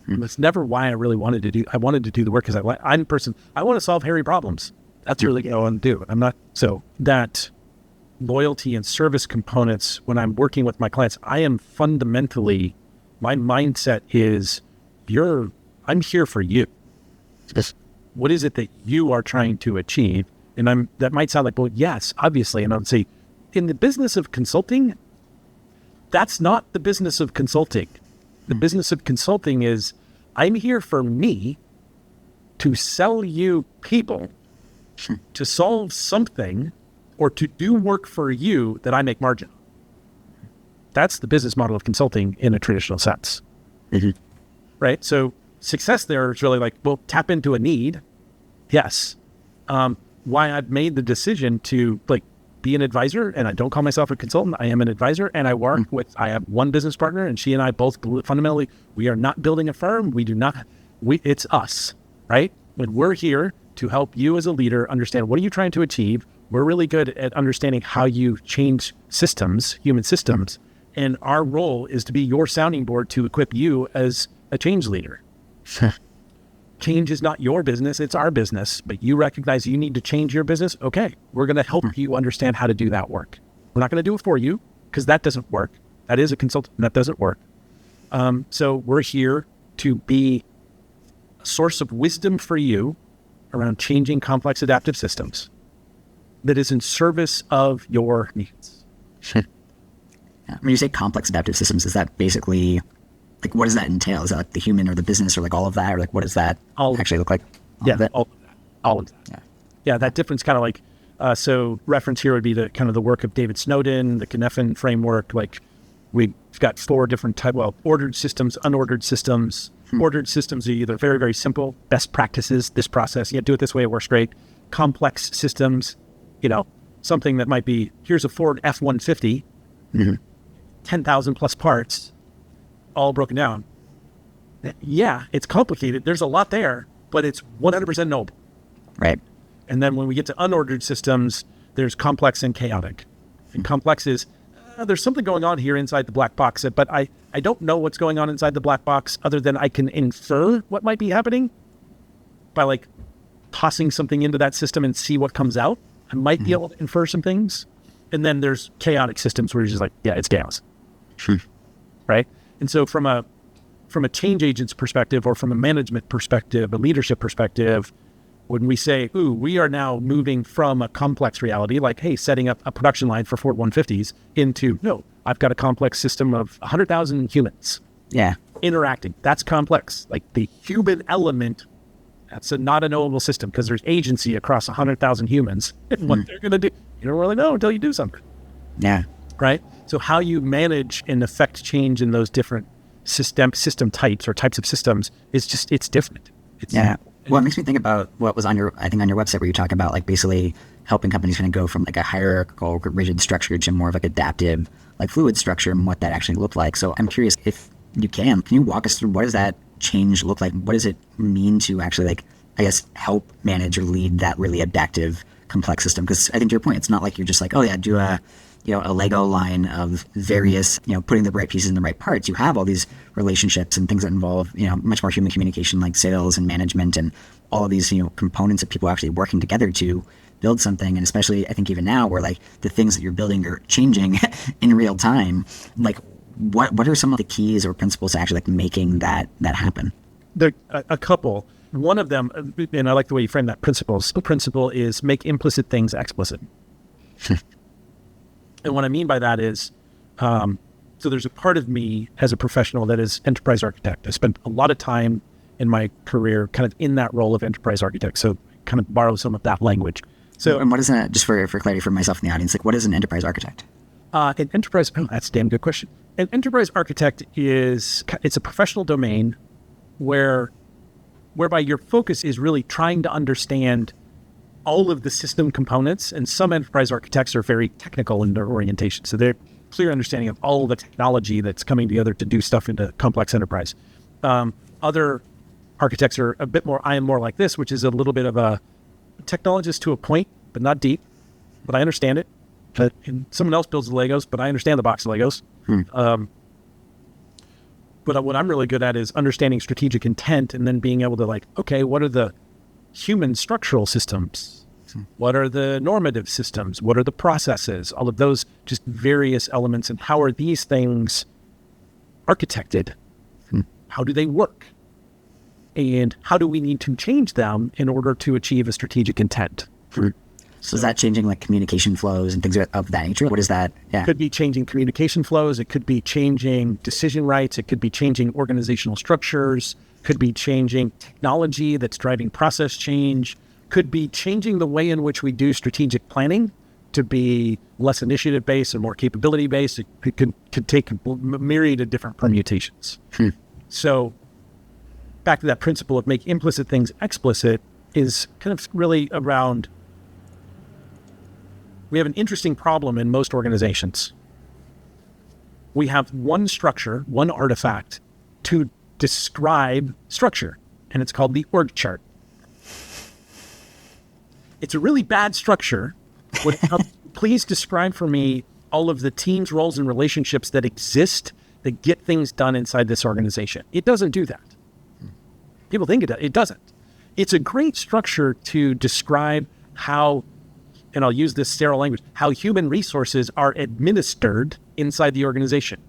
That's never why I really wanted to do. I wanted to do the work because I'm a person. I want to solve hairy problems. That's really what I want to do. I'm not so that loyalty and service components. When I'm working with my clients, I am fundamentally, my mindset is, I'm here for you. What is it that you are trying to achieve? And that might sound like, well, yes, obviously. And I would say, in the business of consulting, that's not the business of consulting. The business of consulting is, I'm here for me to sell you people to solve something or to do work for you that I make margin on. That's the business model of consulting in a traditional sense. Mm-hmm. Right? So success there is really like, well, tap into a need. Yes. Why I've made the decision to like be an advisor, and I don't call myself a consultant. I am an advisor, and I work with, I have one business partner, and she and I both fundamentally, we are not building a firm. It's us, right? When we're here to help you as a leader understand what are you trying to achieve. We're really good at understanding how you change systems, human systems. And our role is to be your sounding board to equip you as a change leader. Change is not your business, it's our business, but you recognize you need to change your business. Okay, we're going to help you understand how to do that work. We're not going to do it for you because that doesn't work. That is a consultant, that doesn't work. So we're here to be a source of wisdom for you around changing complex adaptive systems that is in service of your needs. When you say complex adaptive systems, is that basically, like, what does that entail? Is that like the human or the business or like all of that? Or like, what does that actually look like? All of that. All of that. Yeah, that difference kind of like, so reference here would be the kind of the work of David Snowden, the Cynefin framework. Like we've got 4 different ordered systems, unordered systems. Ordered systems are either very, very simple, best practices, this process, do it this way, it works great. Complex systems, something that might be, here's a Ford F-150, 10,000 plus parts, all broken down. Yeah, it's complicated. There's a lot there, but it's 100% knowable. Right. And then when we get to unordered systems, there's complex and chaotic. And complex is, there's something going on here inside the black box, but I don't know what's going on inside the black box other than I can infer what might be happening by like tossing something into that system and see what comes out. I might be able to infer some things. And then there's chaotic systems where you're just like, yeah, it's chaos. Right? And so from a change agent's perspective or from a management perspective, a leadership perspective, when we say, ooh, we are now moving from a complex reality, like, hey, setting up a production line for Ford 150s into, no, I've got a complex system of 100,000 humans interacting. That's complex. Like the human element, that's not a knowable system because there's agency across 100,000 humans. And what they're going to do, you don't really know until you do something. Yeah. Right? So how you manage and affect change in those different system types or types of systems is just, it's different. Well, it makes me think about what was on your website where you talk about like basically helping companies kind of go from like a hierarchical rigid structure to more of like adaptive, like fluid structure and what that actually looked like. So I'm curious if you can you walk us through what does that change look like? What does it mean to actually like, I guess, help manage or lead that really adaptive complex system? Because I think to your point, it's not like you're just like, oh yeah, do a Lego line of various, putting the right pieces in the right parts. You have all these relationships and things that involve, much more human communication like sales and management and all of these, components of people actually working together to build something. And especially I think even now where like the things that you're building are changing in real time, like what are some of the keys or principles to actually like making that happen? There are a couple. One of them, and I like the way you frame that principle. The principle is make implicit things explicit. And what I mean by that is, so there's a part of me as a professional that is enterprise architect. I spent a lot of time in my career kind of in that role of enterprise architect. So kind of borrow some of that language. So, and what is that, just for clarity for myself in the audience, like what is an enterprise architect? An enterprise, that's a damn good question. An enterprise architect it's a professional domain whereby your focus is really trying to understand all of the system components, and some enterprise architects are very technical in their orientation. So they're clear understanding of all the technology that's coming together to do stuff in a complex enterprise. Other architects are a bit more, I am more like this, which is a little bit of a technologist to a point, but not deep, but I understand it. And someone else builds the Legos, but I understand the box of Legos. But what I'm really good at is understanding strategic intent and then being able to like, okay, what are the human structural systems? What are the normative systems? What are the processes? All of those just various elements, and how are these things architected? How do they work? And how do we need to change them in order to achieve a strategic intent? So is that changing like communication flows and things of that nature? What is that? Yeah. It could be changing communication flows. It could be changing decision rights. It could be changing organizational structures. Could be changing technology that's driving process change. Could be changing the way in which we do strategic planning. to be less initiative based and more capability based. It could take a myriad of different permutations. So back to that principle of make implicit things explicit is kind of really around, we have an interesting problem in most organizations. We have one structure, one artifact to describe structure, and it's called the org chart. It's a really bad structure. Please describe for me all of the teams, roles, and relationships that exist that get things done inside this organization. It doesn't do that. People think it does. It doesn't. It's a great structure to describe how, and I'll use this sterile language, how human resources are administered inside the organization.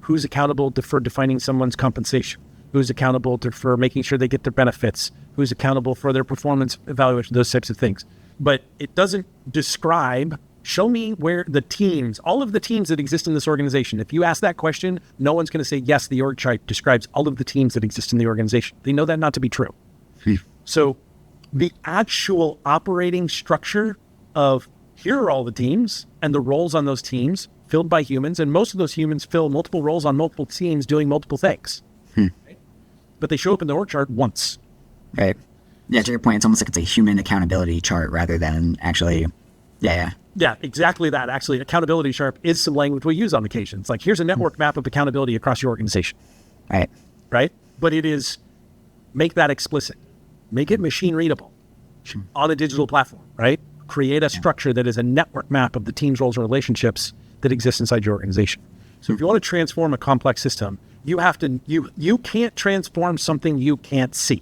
Who's accountable for defining someone's compensation? Who's accountable for making sure they get their benefits? Who's accountable for their performance evaluation, those types of things. But it doesn't describe, show me where the teams, all of the teams that exist in this organization. If you ask that question, no one's going to say, yes, the org chart describes all of the teams that exist in the organization. They know that not to be true. So the actual operating structure of here are all the teams and the roles on those teams filled by humans, and most of those humans fill multiple roles on multiple teams doing multiple things. Right? But they show up in the org chart once. Right. Yeah, to your point, it's almost like it's a human accountability chart rather than actually, yeah, exactly that. Actually, accountability chart is some language we use on occasion. It's like, here's a network map of accountability across your organization. Right? But it is, make that explicit. Make it machine readable on a digital platform, right? Create a structure that is a network map of the teams, roles, and relationships that exist inside your organization. So if you want to transform a complex system, you have to, you can't transform something you can't see.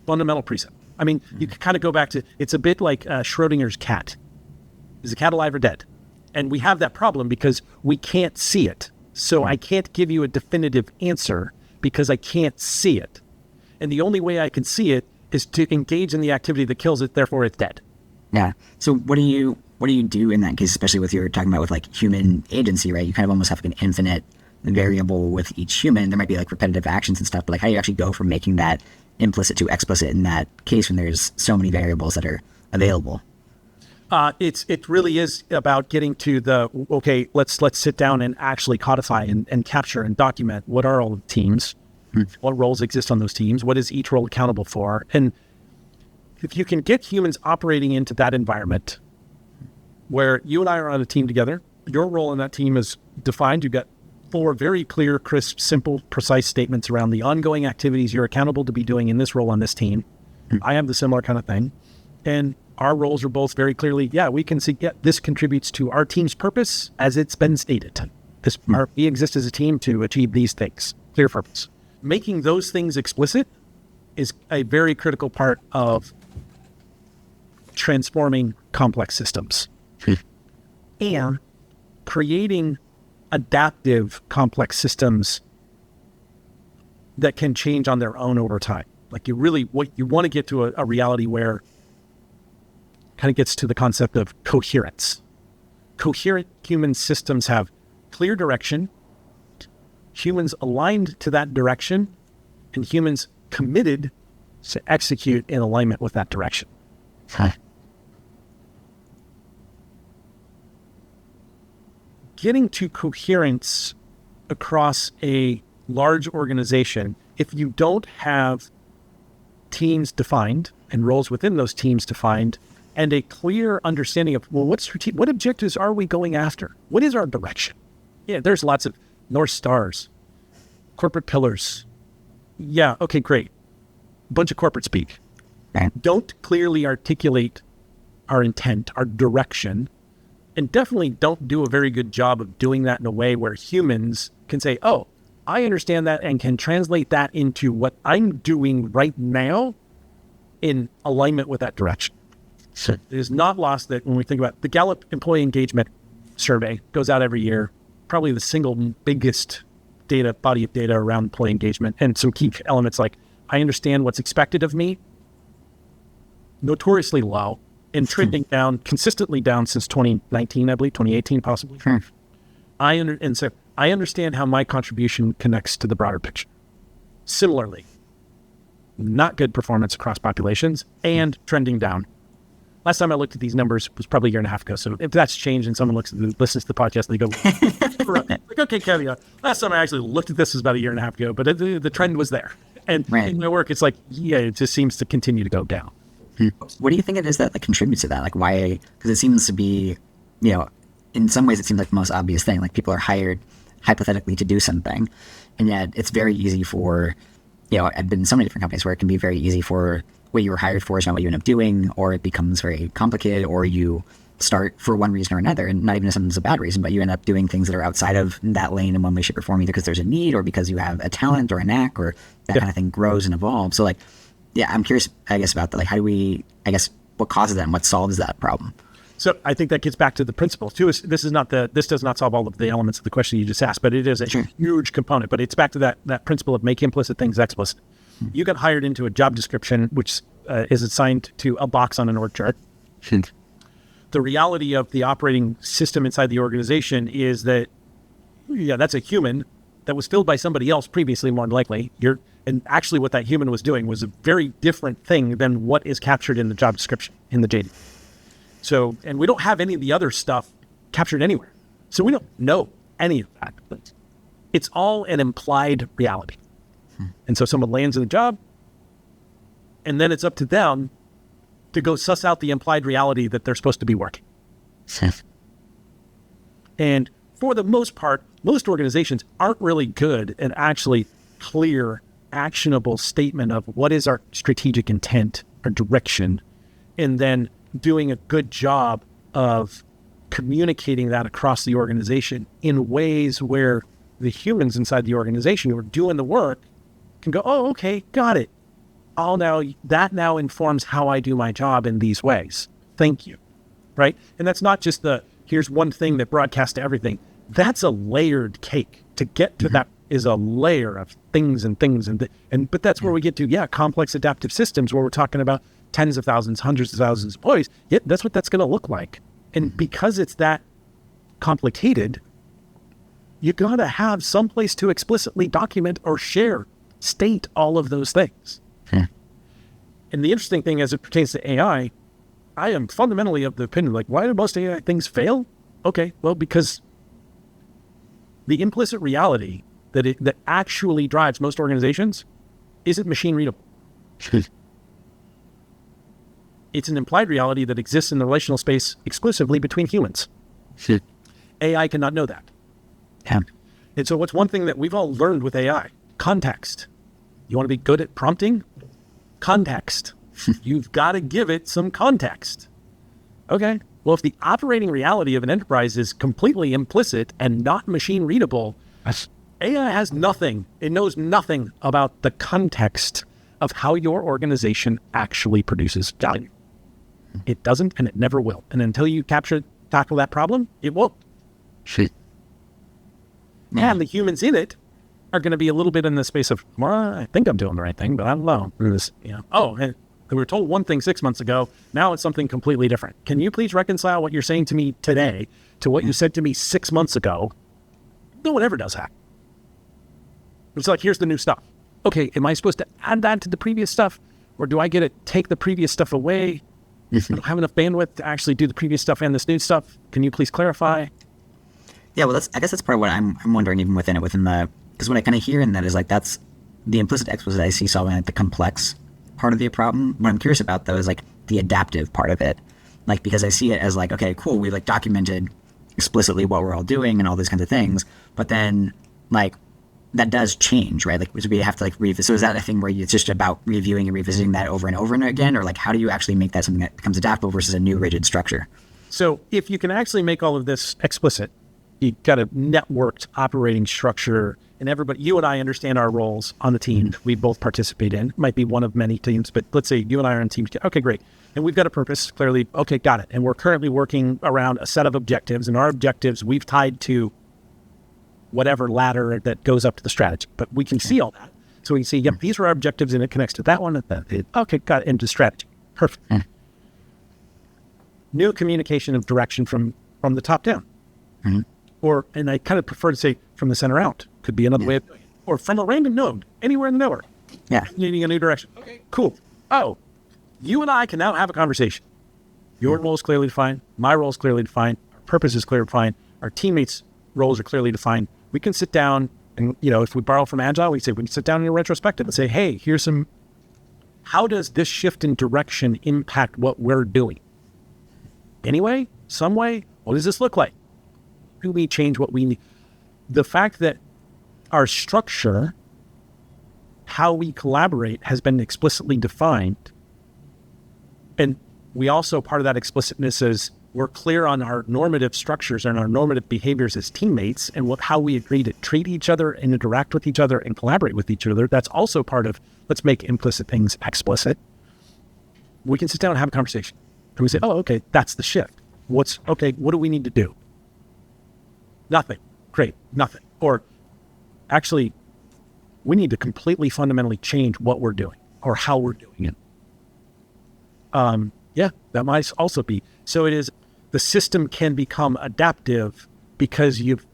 Fundamental precept. I mean, you can kind of go back to, it's a bit like Schrodinger's cat. Is the cat alive or dead? And we have that problem because we can't see it. So I can't give you a definitive answer because I can't see it. And the only way I can see it is to engage in the activity that kills it, therefore it's dead. Yeah. So what do you do in that case, especially with you're talking about with like human agency, right? You kind of almost have like an infinite variable with each human. There might be like repetitive actions and stuff, but like how do you actually go from making that implicit to explicit in that case when there's so many variables that are available? It really is about getting to the, okay, let's sit down and actually codify and capture and document what are all the teams, what roles exist on those teams, what is each role accountable for. And if you can get humans operating into that environment where you and I are on a team together, your role in that team is defined. You've got 4 very clear, crisp, simple, precise statements around the ongoing activities you're accountable to be doing in this role on this team. I have the similar kind of thing. And our roles are both very clearly, we can see, this contributes to our team's purpose as it's been stated. We exist as a team to achieve these things, clear purpose. Making those things explicit is a very critical part of transforming complex systems and creating adaptive complex systems that can change on their own over time. Like you want to get to a reality where kind of gets to the concept of coherence. Coherent human systems have clear direction, humans aligned to that direction, and humans committed to execute in alignment with that direction. Getting to coherence across a large organization, if you don't have teams defined and roles within those teams defined, and a clear understanding of, well, what objectives are we going after? What is our direction? Yeah, there's lots of North Stars, corporate pillars. Yeah, okay, great. Bunch of corporate speak. Don't clearly articulate our intent, our direction, and definitely don't do a very good job of doing that in a way where humans can say, oh, I understand that and can translate that into what I'm doing right now in alignment with that direction. It is not lost that when we think about the Gallup Employee Engagement Survey goes out every year, probably the single biggest body of data around employee engagement, and some key elements like, I understand what's expected of me, notoriously low, and trending down, consistently down since 2019, I believe, 2018 possibly. So I understand how my contribution connects to the broader picture. Similarly, not good performance across populations and trending down. last time I looked at these numbers was probably a year and a half ago. So if that's changed and someone listens to the podcast, they go, like, okay, Kevin, last time I actually looked at this was about a year and a half ago, but the trend was there. And in my work, it's like, yeah, it just seems to continue to go down. What do you think it is that like contributes to that? Like why? Because it seems to be, in some ways it seems like the most obvious thing. Like people are hired hypothetically to do something, and yet it's very easy for, I've been in so many different companies where it can be very easy for what you were hired for is not what you end up doing, or it becomes very complicated, or you start for one reason or another, and not even if something's a bad reason, but you end up doing things that are outside of that lane in one way, shape, or form, either because there's a need or because you have a talent or a knack or that kind of thing grows and evolves. So like, yeah, I'm curious, I guess, about that. Like, how do we, what causes that and what solves that problem? So I think that gets back to the principle too. This does not solve all of the elements of the question you just asked, but it is a huge component. But it's back to that principle of make implicit things explicit. You got hired into a job description, which is assigned to a box on an org chart. The reality of the operating system inside the organization is that, that's a human that was filled by somebody else previously, more than likely. And actually what that human was doing was a very different thing than what is captured in the job description, in the JD. So, and we don't have any of the other stuff captured anywhere. So we don't know any of that. But it's all an implied reality. And so someone lands in the job, and then it's up to them to go suss out the implied reality that they're supposed to be working. And for the most part, most organizations aren't really good at actually clear, actionable statement of what is our strategic intent or direction, and then doing a good job of communicating that across the organization in ways where the humans inside the organization who are doing the work can go, oh, okay, got it. That now informs how I do my job in these ways. Thank you. Right? And that's not just here's one thing that broadcasts to everything. That's a layered cake. To get to that is a layer of things and things. But that's where we get to, complex adaptive systems where we're talking about tens of thousands, hundreds of thousands of employees. Yeah, that's what that's going to look like. And because it's that complicated, you got to have some place to explicitly document or state all of those things. And the interesting thing as it pertains to AI, I am fundamentally of the opinion, like, why do most AI things fail? Okay, well, because the implicit reality that actually drives most organizations isn't machine readable. It's an implied reality that exists in the relational space exclusively between humans. AI cannot know that. And so what's one thing that we've all learned with AI? Context. You want to be good at prompting? Context. You've got to give it some context. Okay. Well, if the operating reality of an enterprise is completely implicit and not machine readable, AI has nothing. It knows nothing about the context of how your organization actually produces value. It doesn't, and it never will. And until you tackle that problem, it won't. And the humans in it are going to be a little bit in the space of, well, I think I'm doing the right thing, but I don't know. And we were told one thing 6 months ago. Now it's something completely different. Can you please reconcile what you're saying to me today to what you said to me 6 months ago? No one ever does that. It's like, here's the new stuff. Okay, am I supposed to add that to the previous stuff? Or do I get to take the previous stuff away? I don't have enough bandwidth to actually do the previous stuff and this new stuff. Can you please clarify? Yeah, well, I guess that's part of what I'm wondering even within the, because what I kind of hear in that is like, that's the implicit explicit I see solving like the complex part of the problem. What I'm curious about though is like the adaptive part of it. Like, because I see it as like, okay, cool, we like documented explicitly what we're all doing and all these kinds of things, but then like that does change, right? Like we have to like revisit. So is that a thing where it's just about reviewing and revisiting that over and over and again? Or like, how do you actually make that something that becomes adaptable versus a new rigid structure? So if you can actually make all of this explicit, you've got a networked operating structure, and everybody, you and I understand our roles on the team we both participate in. It might be one of many teams, but let's say you and I are on teams. Okay, great. And we've got a purpose, clearly. Okay, got it. And we're currently working around a set of objectives, and our objectives we've tied to whatever ladder that goes up to the strategy. But we can see all that. So we can see, yep, these are our objectives, and it connects to that one. Okay, got it, into strategy. Perfect. New communication of direction from the top down. And I kind of prefer to say from the center out. Could be another way of doing it. Or from a random node, anywhere in the network. Needing a new direction. Okay, cool. Oh, you and I can now have a conversation. Your role is clearly defined. My role is clearly defined. Our purpose is clearly defined. Our teammates' roles are clearly defined. We can sit down and, if we borrow from Agile, we can sit down in a retrospective and say, hey, how does this shift in direction impact what we're doing? Anyway, some way, what does this look like? Do we change what we need? The fact that our structure, how we collaborate, has been explicitly defined. And we also, part of that explicitness is we're clear on our normative structures and our normative behaviors as teammates and how we agree to treat each other and interact with each other and collaborate with each other. That's also part of, let's make implicit things explicit. We can sit down and have a conversation. And we say, oh, okay, that's the shift. What do we need to do? Nothing. Great, nothing. Or actually, we need to completely fundamentally change what we're doing or how we're doing it. Yeah, that might also be. So it is, the system can become adaptive because you've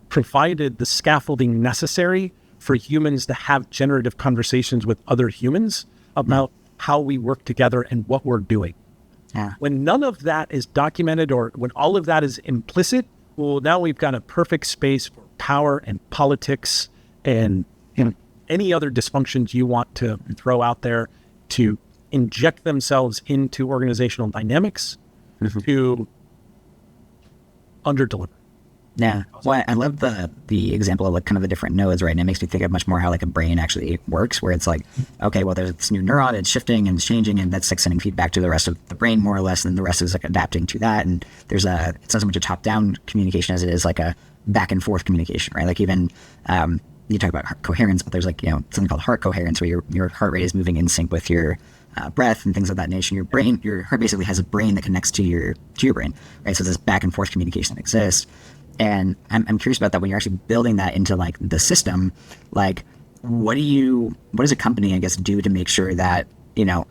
provided the scaffolding necessary for humans to have generative conversations with other humans about how we work together and what we're doing. Yeah. When none of that is documented, or when all of that is implicit, well, now we've got a perfect space for power and politics and any other dysfunctions you want to throw out there to inject themselves into organizational dynamics to underdeliver. Yeah. Well, I love the example of like kind of the different nodes, right? And it makes me think of much more how like a brain actually works, where it's like, okay, well, there's this new neuron, it's shifting and it's changing, and that's like sending feedback to the rest of the brain more or less, and the rest is like adapting to that. And it's not so much a top-down communication as it is like a back and forth communication, right? Like even you talk about heart coherence, but there's like, something called heart coherence, where your heart rate is moving in sync with your breath and things of that nature. Your heart basically has a brain that connects to your brain, right? So this back and forth communication that exists. And I'm curious about that when you're actually building that into like the system. Like, what does a company, I guess, do to make sure that, the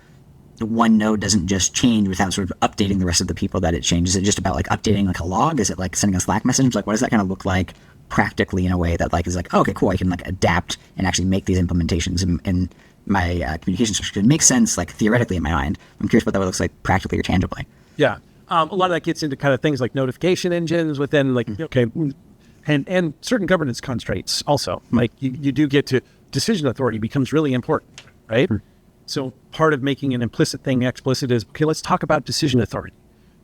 one node doesn't just change without sort of updating the rest of the people that it changes? Is it just about like updating like a log? Is it like sending a Slack message? Like, what does that kind of look like practically in a way that like is like, oh, okay, cool, I can like adapt and actually make these implementations in my communication structure? It makes sense like theoretically in my mind. I'm curious what that looks like practically or tangibly. Yeah. A lot of that gets into kind of things like notification engines within like, and certain governance constraints also. Like you do get to decision authority becomes really important, right? So part of making an implicit thing explicit is, okay, let's talk about decision authority.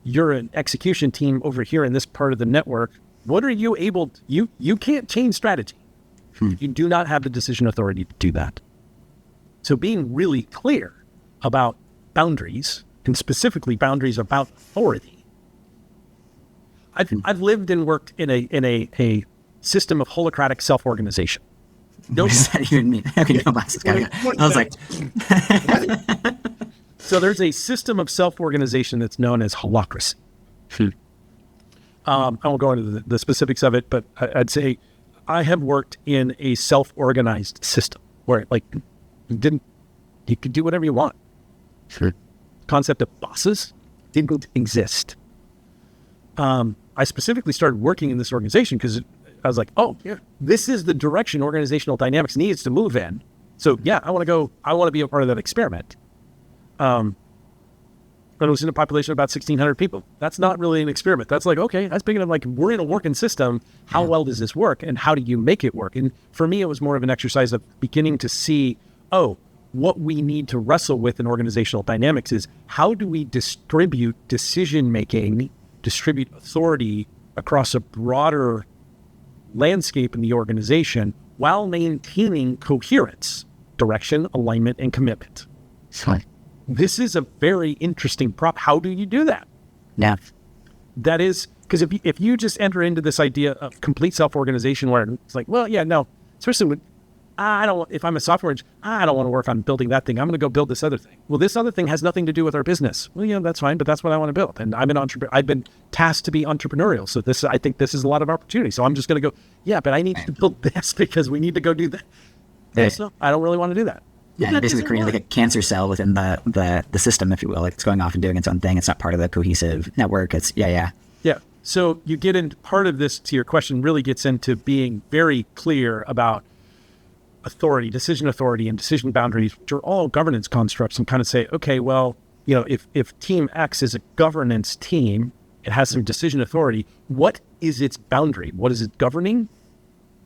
You're an execution team over here in this part of the network. What are you able to, you can't change strategy. You do not have the decision authority to do that. So being really clear about boundaries, and specifically boundaries about authority. I've lived and worked in a system of holacratic self-organization. What does that even mean? Okay, no glasses. I was like, so there's a system of self-organization that's known as holacracy. I won't go into the specifics of it, but I'd say I have worked in a self-organized system where like you could do whatever you want. Concept of bosses didn't exist. I specifically started working in this organization because I was like, oh, yeah, this is the direction organizational dynamics needs to move in. So yeah, I want to be a part of that experiment. But it was in a population of about 1,600 people. That's not really an experiment. That's like, okay, that's big enough. Like, we're in a working system. How well does this work? And how do you make it work? And for me, it was more of an exercise of beginning to see, what we need to wrestle with in organizational dynamics is how do we distribute decision-making, distribute authority across a broader landscape in the organization while maintaining coherence, direction, alignment, and commitment. Sorry. This is a very interesting prop. How do you do that? Yeah. That is, because if you just enter into this idea of complete self-organization where it's like, well, yeah, no, especially when if I'm a software engineer, I don't want to work on building that thing. I'm going to go build this other thing. Well, this other thing has nothing to do with our business. Well, yeah, that's fine, but that's what I want to build. And I'm an entrepreneur. I've been tasked to be entrepreneurial. So I think this is a lot of opportunity. So I'm just going to go, yeah, but I need to build this because we need to go do that. Yeah. So I don't really want to do that. Yeah, basically creating like a cancer cell within the system, if you will. Like it's going off and doing its own thing. It's not part of the cohesive network. It's yeah. So you get into part of this, to your question, really gets into being very clear about authority, decision authority, and decision boundaries, which are all governance constructs, and kind of say, okay, well, if team X is a governance team, it has some decision authority. What is its boundary? What is it governing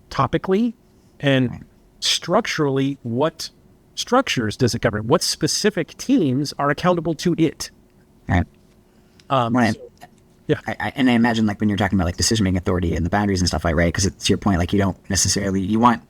topically? And structurally, what structures does it govern? What specific teams are accountable to it? Right. Yeah. And I imagine, like, when you're talking about like decision-making authority and the boundaries and stuff like, right, because it's your point, like, you don't necessarily, you want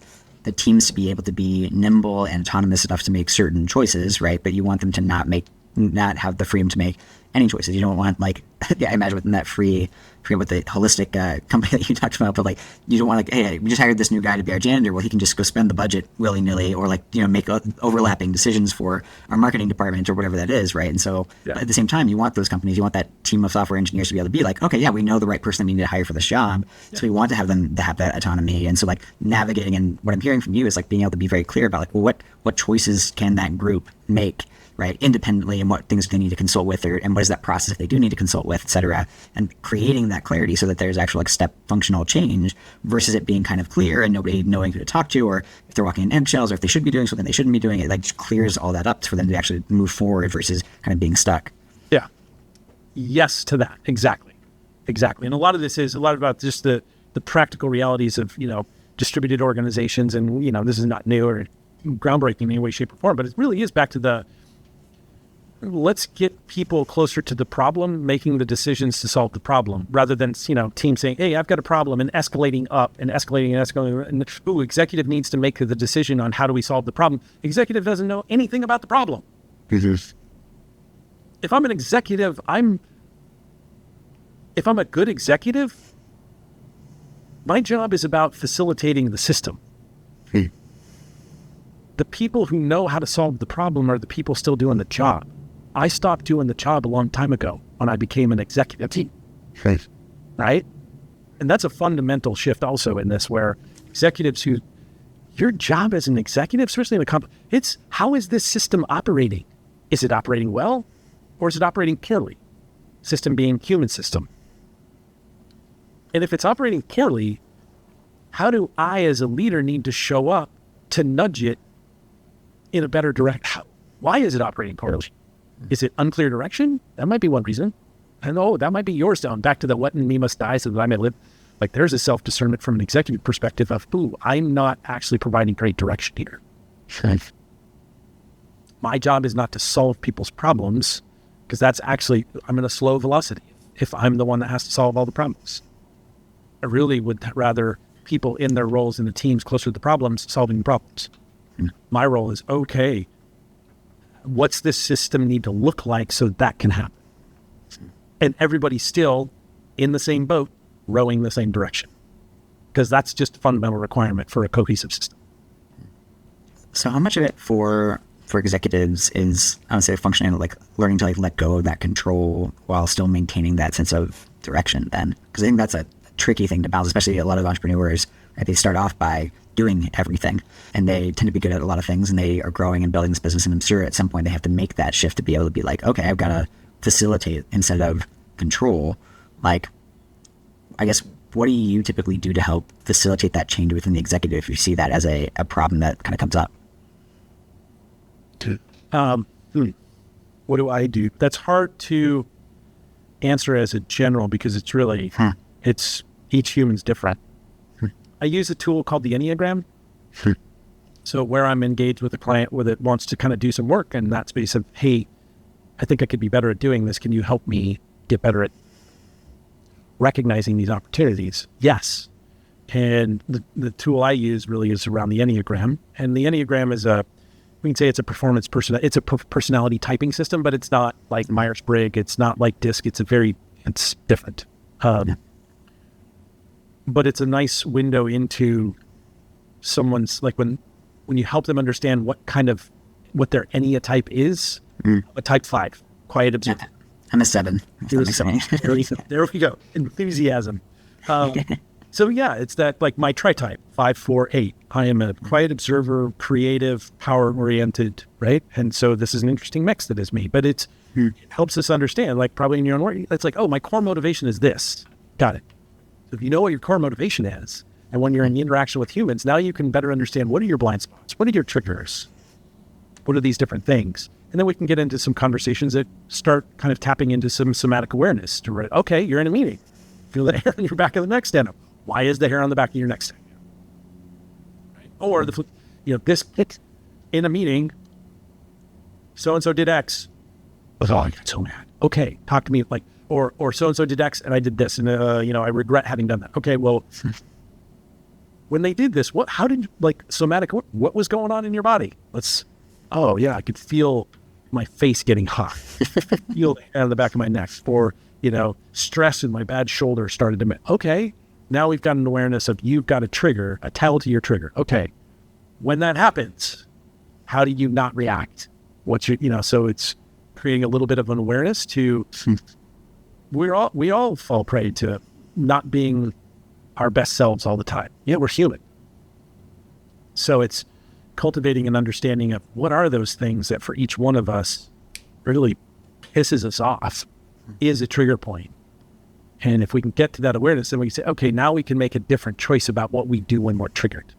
the teams to be able to be nimble and autonomous enough to make certain choices, right? But you want them to not have the freedom to make any choices. You don't want, like, I imagine within that free with the holistic company that you talked about, but like, you don't want, like, hey, we just hired this new guy to be our janitor. Well, he can just go spend the budget willy-nilly, or like, make overlapping decisions for our marketing department or whatever that is, right? And so at the same time, you want those companies, you want that team of software engineers to be able to be like, okay, yeah, we know the right person that we need to hire for this job. So we want to have them to have that autonomy. And so, like, navigating, and what I'm hearing from you is like being able to be very clear about, like, well, what choices can that group make, right, independently, and what things they need to consult with, and what is that process if they do need to consult with, et cetera, and creating that clarity so that there's actual, like, step functional change versus it being kind of clear and nobody knowing who to talk to, or if they're walking in eggshells, or if they should be doing something they shouldn't be doing. It, like, just clears all that up for them to actually move forward versus kind of being stuck. Yeah. Yes to that. Exactly. And a lot of this is a lot about just the practical realities of, distributed organizations. And, this is not new or groundbreaking in any way, shape, or form, but it really is back to let's get people closer to the problem, making the decisions to solve the problem, rather than, teams saying, hey, I've got a problem, and escalating up and escalating. And executive needs to make the decision on how do we solve the problem. Executive doesn't know anything about the problem. If I'm an executive, if I'm a good executive, my job is about facilitating the system. The people who know how to solve the problem are the people still doing the job. I stopped doing the job a long time ago when I became an executive team. Right? And that's a fundamental shift also in this, where executives your job as an executive, especially in a company, it's how is this system operating? Is it operating well, or is it operating poorly? System being human system. And if it's operating poorly, how do I as a leader need to show up to nudge it in a better direction? Why is it operating poorly? Is it unclear direction? That might be one reason. And that might be yours down. Back to the what in me must die so that I may live. Like, there's a self-discernment from an executive perspective of, I'm not actually providing great direction here. My job is not to solve people's problems, because that's actually, I'm in a slow velocity if I'm the one that has to solve all the problems. I really would rather people in their roles in the teams closer to the problems, solving the problems. My role is, okay, what's this system need to look like so that can happen? And everybody's still in the same boat, rowing the same direction, because that's just a fundamental requirement for a cohesive system. So how much of it for executives is, I would say, functioning, like learning to, like, let go of that control while still maintaining that sense of direction then? Because I think that's a tricky thing to balance, especially a lot of entrepreneurs, right? They start off by doing everything, and they tend to be good at a lot of things, and they are growing and building this business, and I'm sure at some point they have to make that shift to be able to be like, okay, I've got to facilitate instead of control. Like, I guess, what do you typically do to help facilitate that change within the executive if you see that as a problem that kind of comes up? What do I do? That's hard to answer as a general, because it's really, it's each human's different. I use a tool called the Enneagram. So where I'm engaged with a client that wants to kind of do some work in that space of, hey, I think I could be better at doing this. Can you help me get better at recognizing these opportunities? Yes. And the tool I use really is around the Enneagram. And the Enneagram is we can say it's a it's a personality typing system, but it's not like Myers-Briggs. It's not like DISC. It's different. But it's a nice window into someone's, like, when you help them understand what their Enneatype is. A type 5, quiet observer. I'm a 7. There we go. Enthusiasm. So yeah, it's that, like, my tri-type, 5, 4, 8. I am a quiet observer, creative, power-oriented, right? And so this is an interesting mix that is me, but it helps us understand, like, probably in your own work, it's like, oh, my core motivation is this. Got it. So if you know what your core motivation is, and when you're in interaction with humans, now you can better understand, what are your blind spots? What are your triggers? What are these different things? And then we can get into some conversations that start kind of tapping into some somatic awareness to write, okay, you're in a meeting. Feel the hair on your back of the neck stand up. Why is the hair on the back of your neck standing up? Right? Or this in a meeting, so-and-so did X. Oh, I got so mad. Okay, talk to me or so-and-so did X and I did this and, I regret having done that. Okay, well, when they did this, how did somatic, what was going on in your body? I could feel my face getting hot, feel the hair on the back of my neck, or, stress in my bad shoulder started to, okay, now we've got an awareness of you've got a trigger, a tell to your trigger. Okay, when that happens, how do you not react? So it's creating a little bit of an awareness to, we all fall prey to not being our best selves all the time. Yeah, we're human. So it's cultivating an understanding of what are those things that for each one of us really pisses us off is a trigger point. And if we can get to that awareness, then we can say, okay, now we can make a different choice about what we do when we're triggered.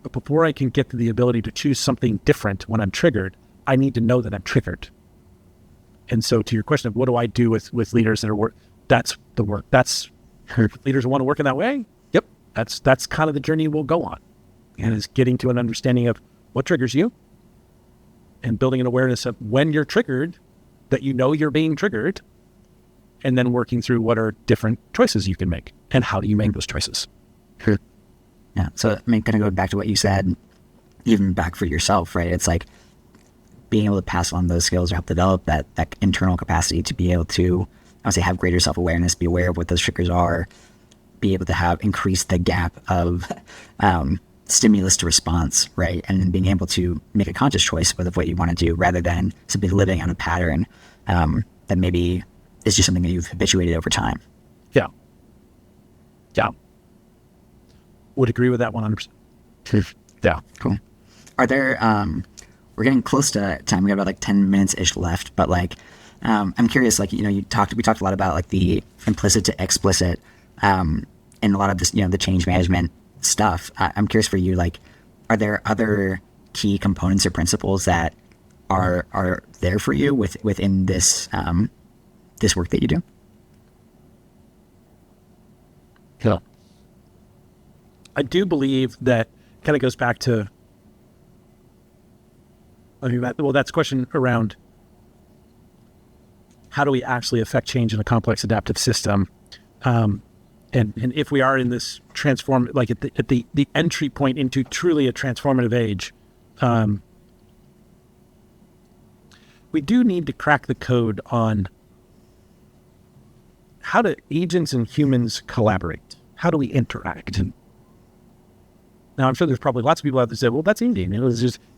But before I can get to the ability to choose something different when I'm triggered, I need to know that I'm triggered. And so to your question of what do I do with leaders that are that's the work. That's leaders who want to work in that way. Yep. That's kind of the journey we'll go on. And is getting to an understanding of what triggers you and building an awareness of when you're triggered, that you're being triggered, and then working through what are different choices you can make and how do you make those choices. Sure. Yeah. So kind of go back to what you said, even back for yourself, right? It's like being able to pass on those skills or help develop that internal capacity to be able to, I would say, have greater self-awareness, be aware of what those triggers are, be able to increase the gap of stimulus to response, right? And then being able to make a conscious choice of what you want to do rather than simply living on a pattern that maybe is just something that you've habituated over time. Yeah. Yeah. Would agree with that 100%. Yeah. Cool. Are there, we're getting close to time. We got about 10 minutes-ish left, but I'm curious, we talked a lot about the implicit to explicit, and a lot of this, the change management stuff. I'm curious for you, are there other key components or principles that are there for you within this, this work that you do? Yeah. I do believe that kind of goes back to, that's a question around how do we actually affect change in a complex adaptive system? And if we are in this at the entry point into truly a transformative age, we do need to crack the code on how do agents and humans collaborate? How do we interact? Now, I'm sure there's probably lots of people out there that say, well, that's easy.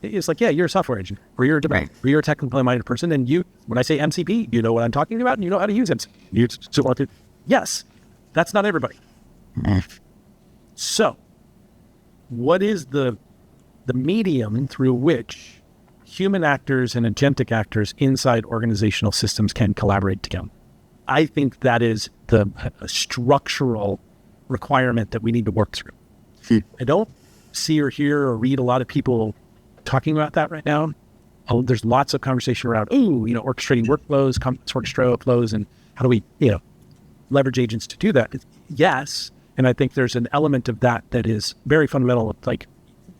It's like, yeah, you're a software agent, or you're a developer, or you're a technically minded person. And when I say MCP, you know what I'm talking about, and you know how to use MCP. Yes, that's not everybody. So, what is the medium through which human actors and agentic actors inside organizational systems can collaborate together? I think that is a structural requirement that we need to work through. I don't see or hear or read a lot of people talking about that right now. There's lots of conversation around, orchestrating workflows, complex orchestral flows, and how do we, leverage agents to do that? Yes. And I think there's an element of that is very fundamental.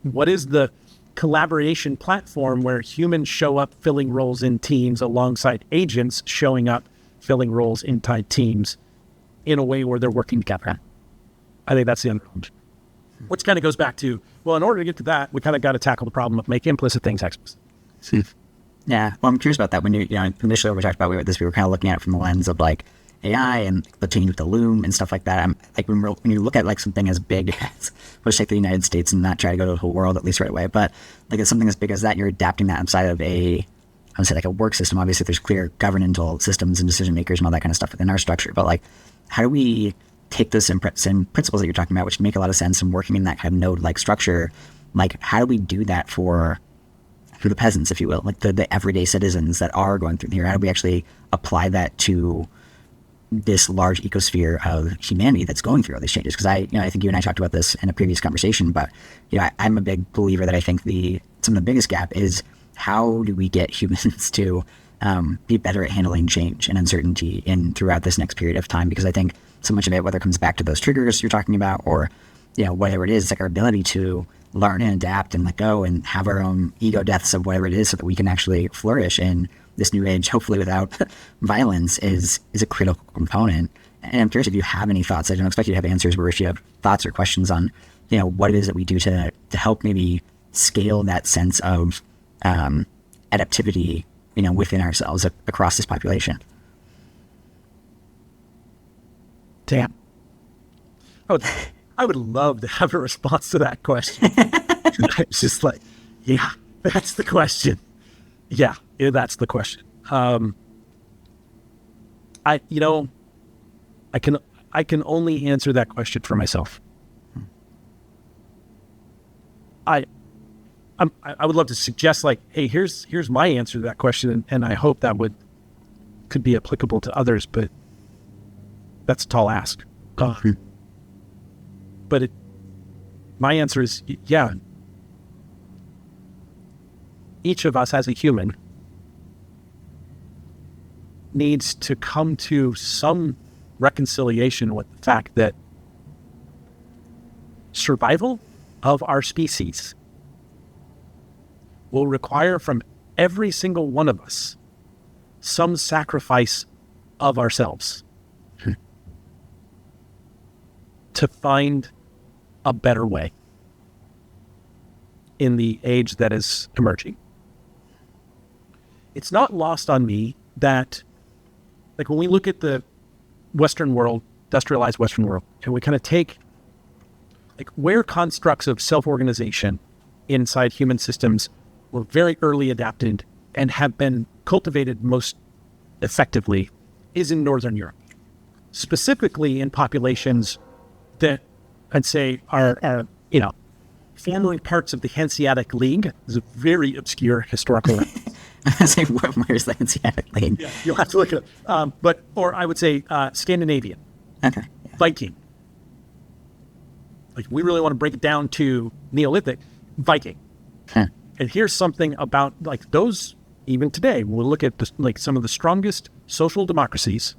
What is the collaboration platform where humans show up filling roles in teams alongside agents showing up filling roles inside teams in a way where they're working together? I think that's the underlying. Which kind of goes back to, in order to get to that, we kind of got to tackle the problem of make implicit things explicit. Yeah. Well, I'm curious about that. When initially when we talked about this, we were kind of looking at it from the lens of AI and the change with the loom and stuff like that. I'm when you look at something as big as, let's take the United States and not try to go to the whole world at least right away, but it's something as big as that, you're adapting that inside of I would say a work system. Obviously, there's clear governmental systems and decision makers and all that kind of stuff within our structure. But how do we take those same principles that you're talking about, which make a lot of sense, and working in that kind of node-like structure, how do we do that for the peasants, if you will, the everyday citizens that are going through here? How do we actually apply that to this large ecosphere of humanity that's going through all these changes? Because I think you and I talked about this in a previous conversation, but I'm a big believer that I think the some of the biggest gap is how do we get humans to be better at handling change and uncertainty throughout this next period of time? Because I think so much of it, whether it comes back to those triggers you're talking about, or whatever it is, it's like our ability to learn and adapt and let go and have our own ego deaths of whatever it is, so that we can actually flourish in this new age, hopefully without violence, is a critical component. And I'm curious if you have any thoughts. I don't expect you to have answers, but if you have thoughts or questions on what it is that we do to help maybe scale that sense of adaptivity within ourselves across this population. Damn. I would love to have a response to that question. It's just like, yeah, that's the question. Yeah, that's the question. I can only answer that question for myself. I would love to suggest, like, hey, here's my answer to that question, and I hope that could be applicable to others, but that's a tall ask. But my answer is, yeah, each of us as a human needs to come to some reconciliation with the fact that survival of our species will require from every single one of us some sacrifice of ourselves to find a better way in the age that is emerging. It's not lost on me that, like, when we look at the Western world, industrialized Western world, and we kind of take, like, where constructs of self-organization inside human systems were very early adapted and have been cultivated most effectively is in Northern Europe, specifically in populations that I'd say are formerly parts of the Hanseatic League. It's a very obscure historical. I say, where's the Hanseatic League? Yeah, you'll have to look it up. Or I would say Scandinavian. Okay. Yeah. Viking. Like, we really want to break it down to Neolithic. Viking. Huh. And here's something about, like, those, even today, we'll look at some of the strongest social democracies.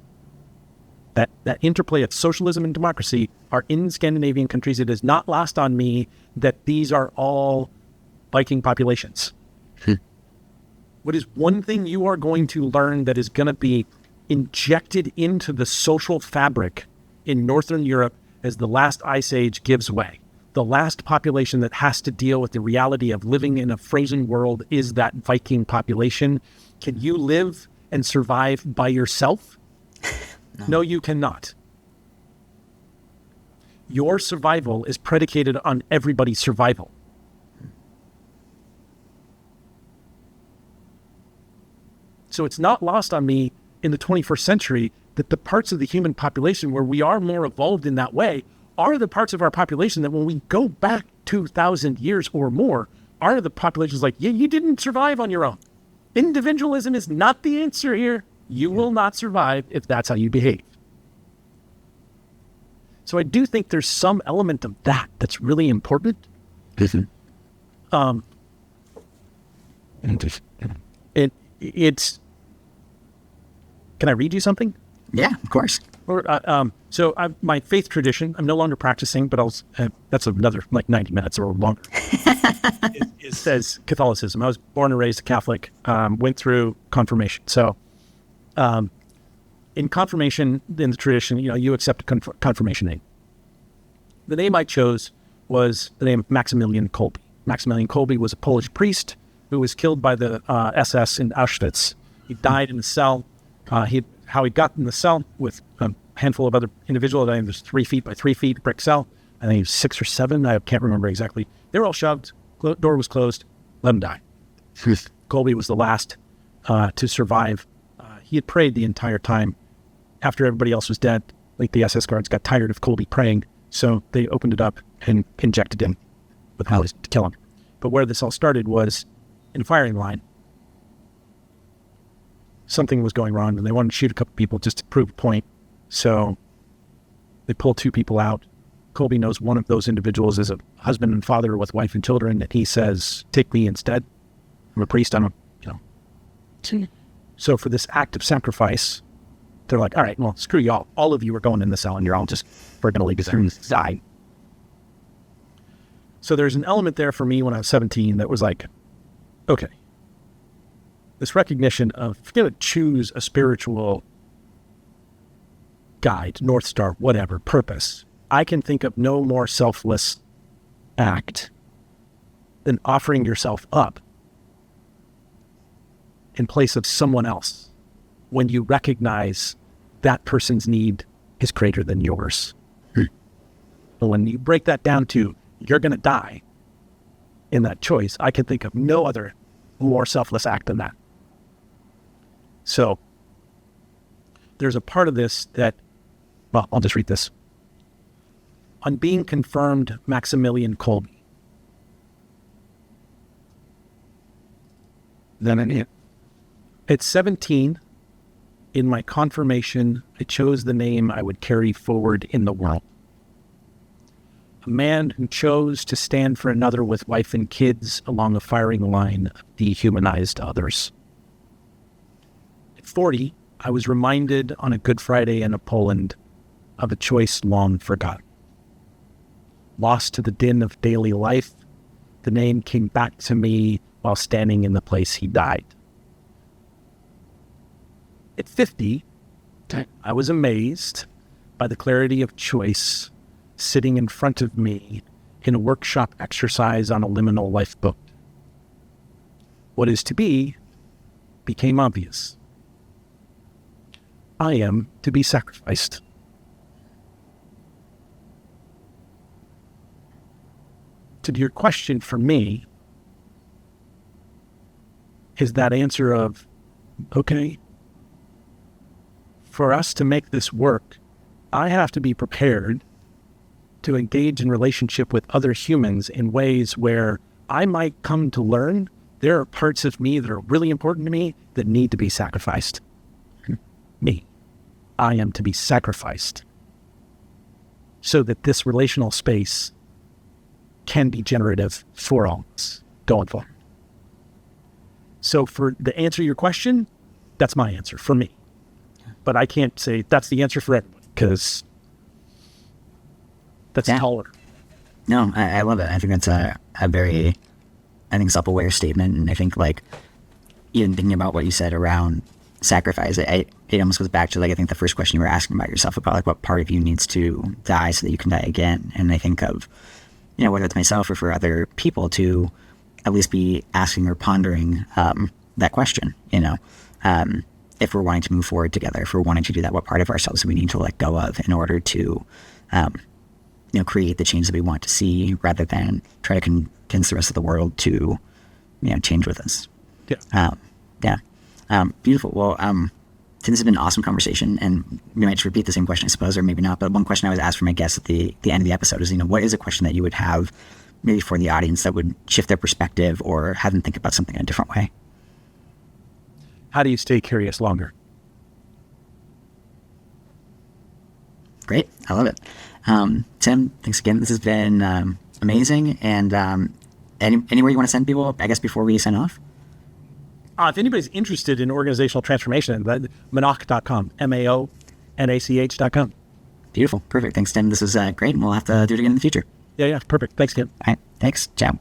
That interplay of socialism and democracy are in Scandinavian countries. It is not lost on me that these are all Viking populations. What is one thing you are going to learn that is going to be injected into the social fabric in Northern Europe as the last ice age gives way? The last population that has to deal with the reality of living in a frozen world is that Viking population. Can you live and survive by yourself? No, you cannot. Your survival is predicated on everybody's survival. So it's not lost on me in the 21st century that the parts of the human population where we are more evolved in that way are the parts of our population that when we go back 2,000 years or more, are the populations like, yeah, you didn't survive on your own. Individualism is not the answer here. You will not survive if that's how you behave. So I do think there's some element of that that's really important. It's can I read you something? Yeah, of course. My faith tradition, I'm no longer practicing, but that's another 90 minutes or longer. It says Catholicism. I was born and raised a Catholic, went through confirmation. So in confirmation, in the tradition, you accept a confirmation name. The name I chose was the name of Maximilian Kolbe. Maximilian Kolbe was a Polish priest who was killed by the SS in Auschwitz. He died in a cell. How he got in the cell with a handful of other individuals. I think it was 3 feet by 3 feet brick cell. I think it was 6 or 7. I can't remember exactly. They were all shoved. Door was closed. Let him die. Kolbe was the last to survive. He had prayed the entire time. After everybody else was dead, like, the SS guards got tired of Kolbe praying, so they opened it up and injected him with hollies to kill him. But where this all started was in a firing line. Something was going wrong, and they wanted to shoot a couple people just to prove a point. So they pulled 2 people out. Kolbe knows one of those individuals is a husband and father with wife and children, and he says, take me instead. I'm a priest. I'm a, So for this act of sacrifice, they're like, all right, well, screw y'all. All of you are going in the cell, and you're all just permanently die. So there's an element there for me when I was 17 that was like, okay, this recognition of, if you're going to choose a spiritual guide, North Star, whatever, purpose, I can think of no more selfless act than offering yourself up in place of someone else when you recognize that person's need is greater than yours. But when you break that down to you're going to die in that choice, I can think of no other more selfless act than that. So there's a part of this that, well, I'll just read this. On being confirmed Maximilian Kolbe. Then at 17, in my confirmation, I chose the name I would carry forward in the world. A man who chose to stand for another with wife and kids along a firing line of dehumanized others. At 40, I was reminded on a Good Friday in Poland of a choice long forgotten. Lost to the din of daily life, the name came back to me while standing in the place he died. At 50, I was amazed by the clarity of choice sitting in front of me in a workshop exercise on a liminal life book. What is to be became obvious. I am to be sacrificed. To your question for me is that answer of, okay, for us to make this work, I have to be prepared to engage in relationship with other humans in ways where I might come to learn there are parts of me that are really important to me that need to be sacrificed. Me. I am to be sacrificed so that this relational space can be generative for all of us going forward. So for the answer to your question, that's my answer for me. But I can't say that's the answer for everyone because that's taller. No, I love it. I think that's a very, self-aware statement. And I think even thinking about what you said around sacrifice, it almost goes back to I think the first question you were asking about yourself about what part of you needs to die so that you can die again. And I think of, whether it's myself or for other people to at least be asking or pondering that question, if we're wanting to move forward together, if we're wanting to do that, what part of ourselves do we need to let go of in order to, create the change that we want to see rather than try to convince the rest of the world to, change with us. Yeah. Beautiful. Well, this has been an awesome conversation, and we might just repeat the same question, I suppose, or maybe not. But one question I always ask for my guests at the end of the episode is, what is a question that you would have maybe for the audience that would shift their perspective or have them think about something in a different way? How do you stay curious longer? Great. I love it. Tim, thanks again. This has been amazing. And anywhere you want to send people, I guess, before we sign off? If anybody's interested in organizational transformation, Monok.com, MAONACH.com. Beautiful. Perfect. Thanks, Tim. This was great. And we'll have to do it again in the future. Yeah. Perfect. Thanks, Tim. All right. Thanks. Ciao.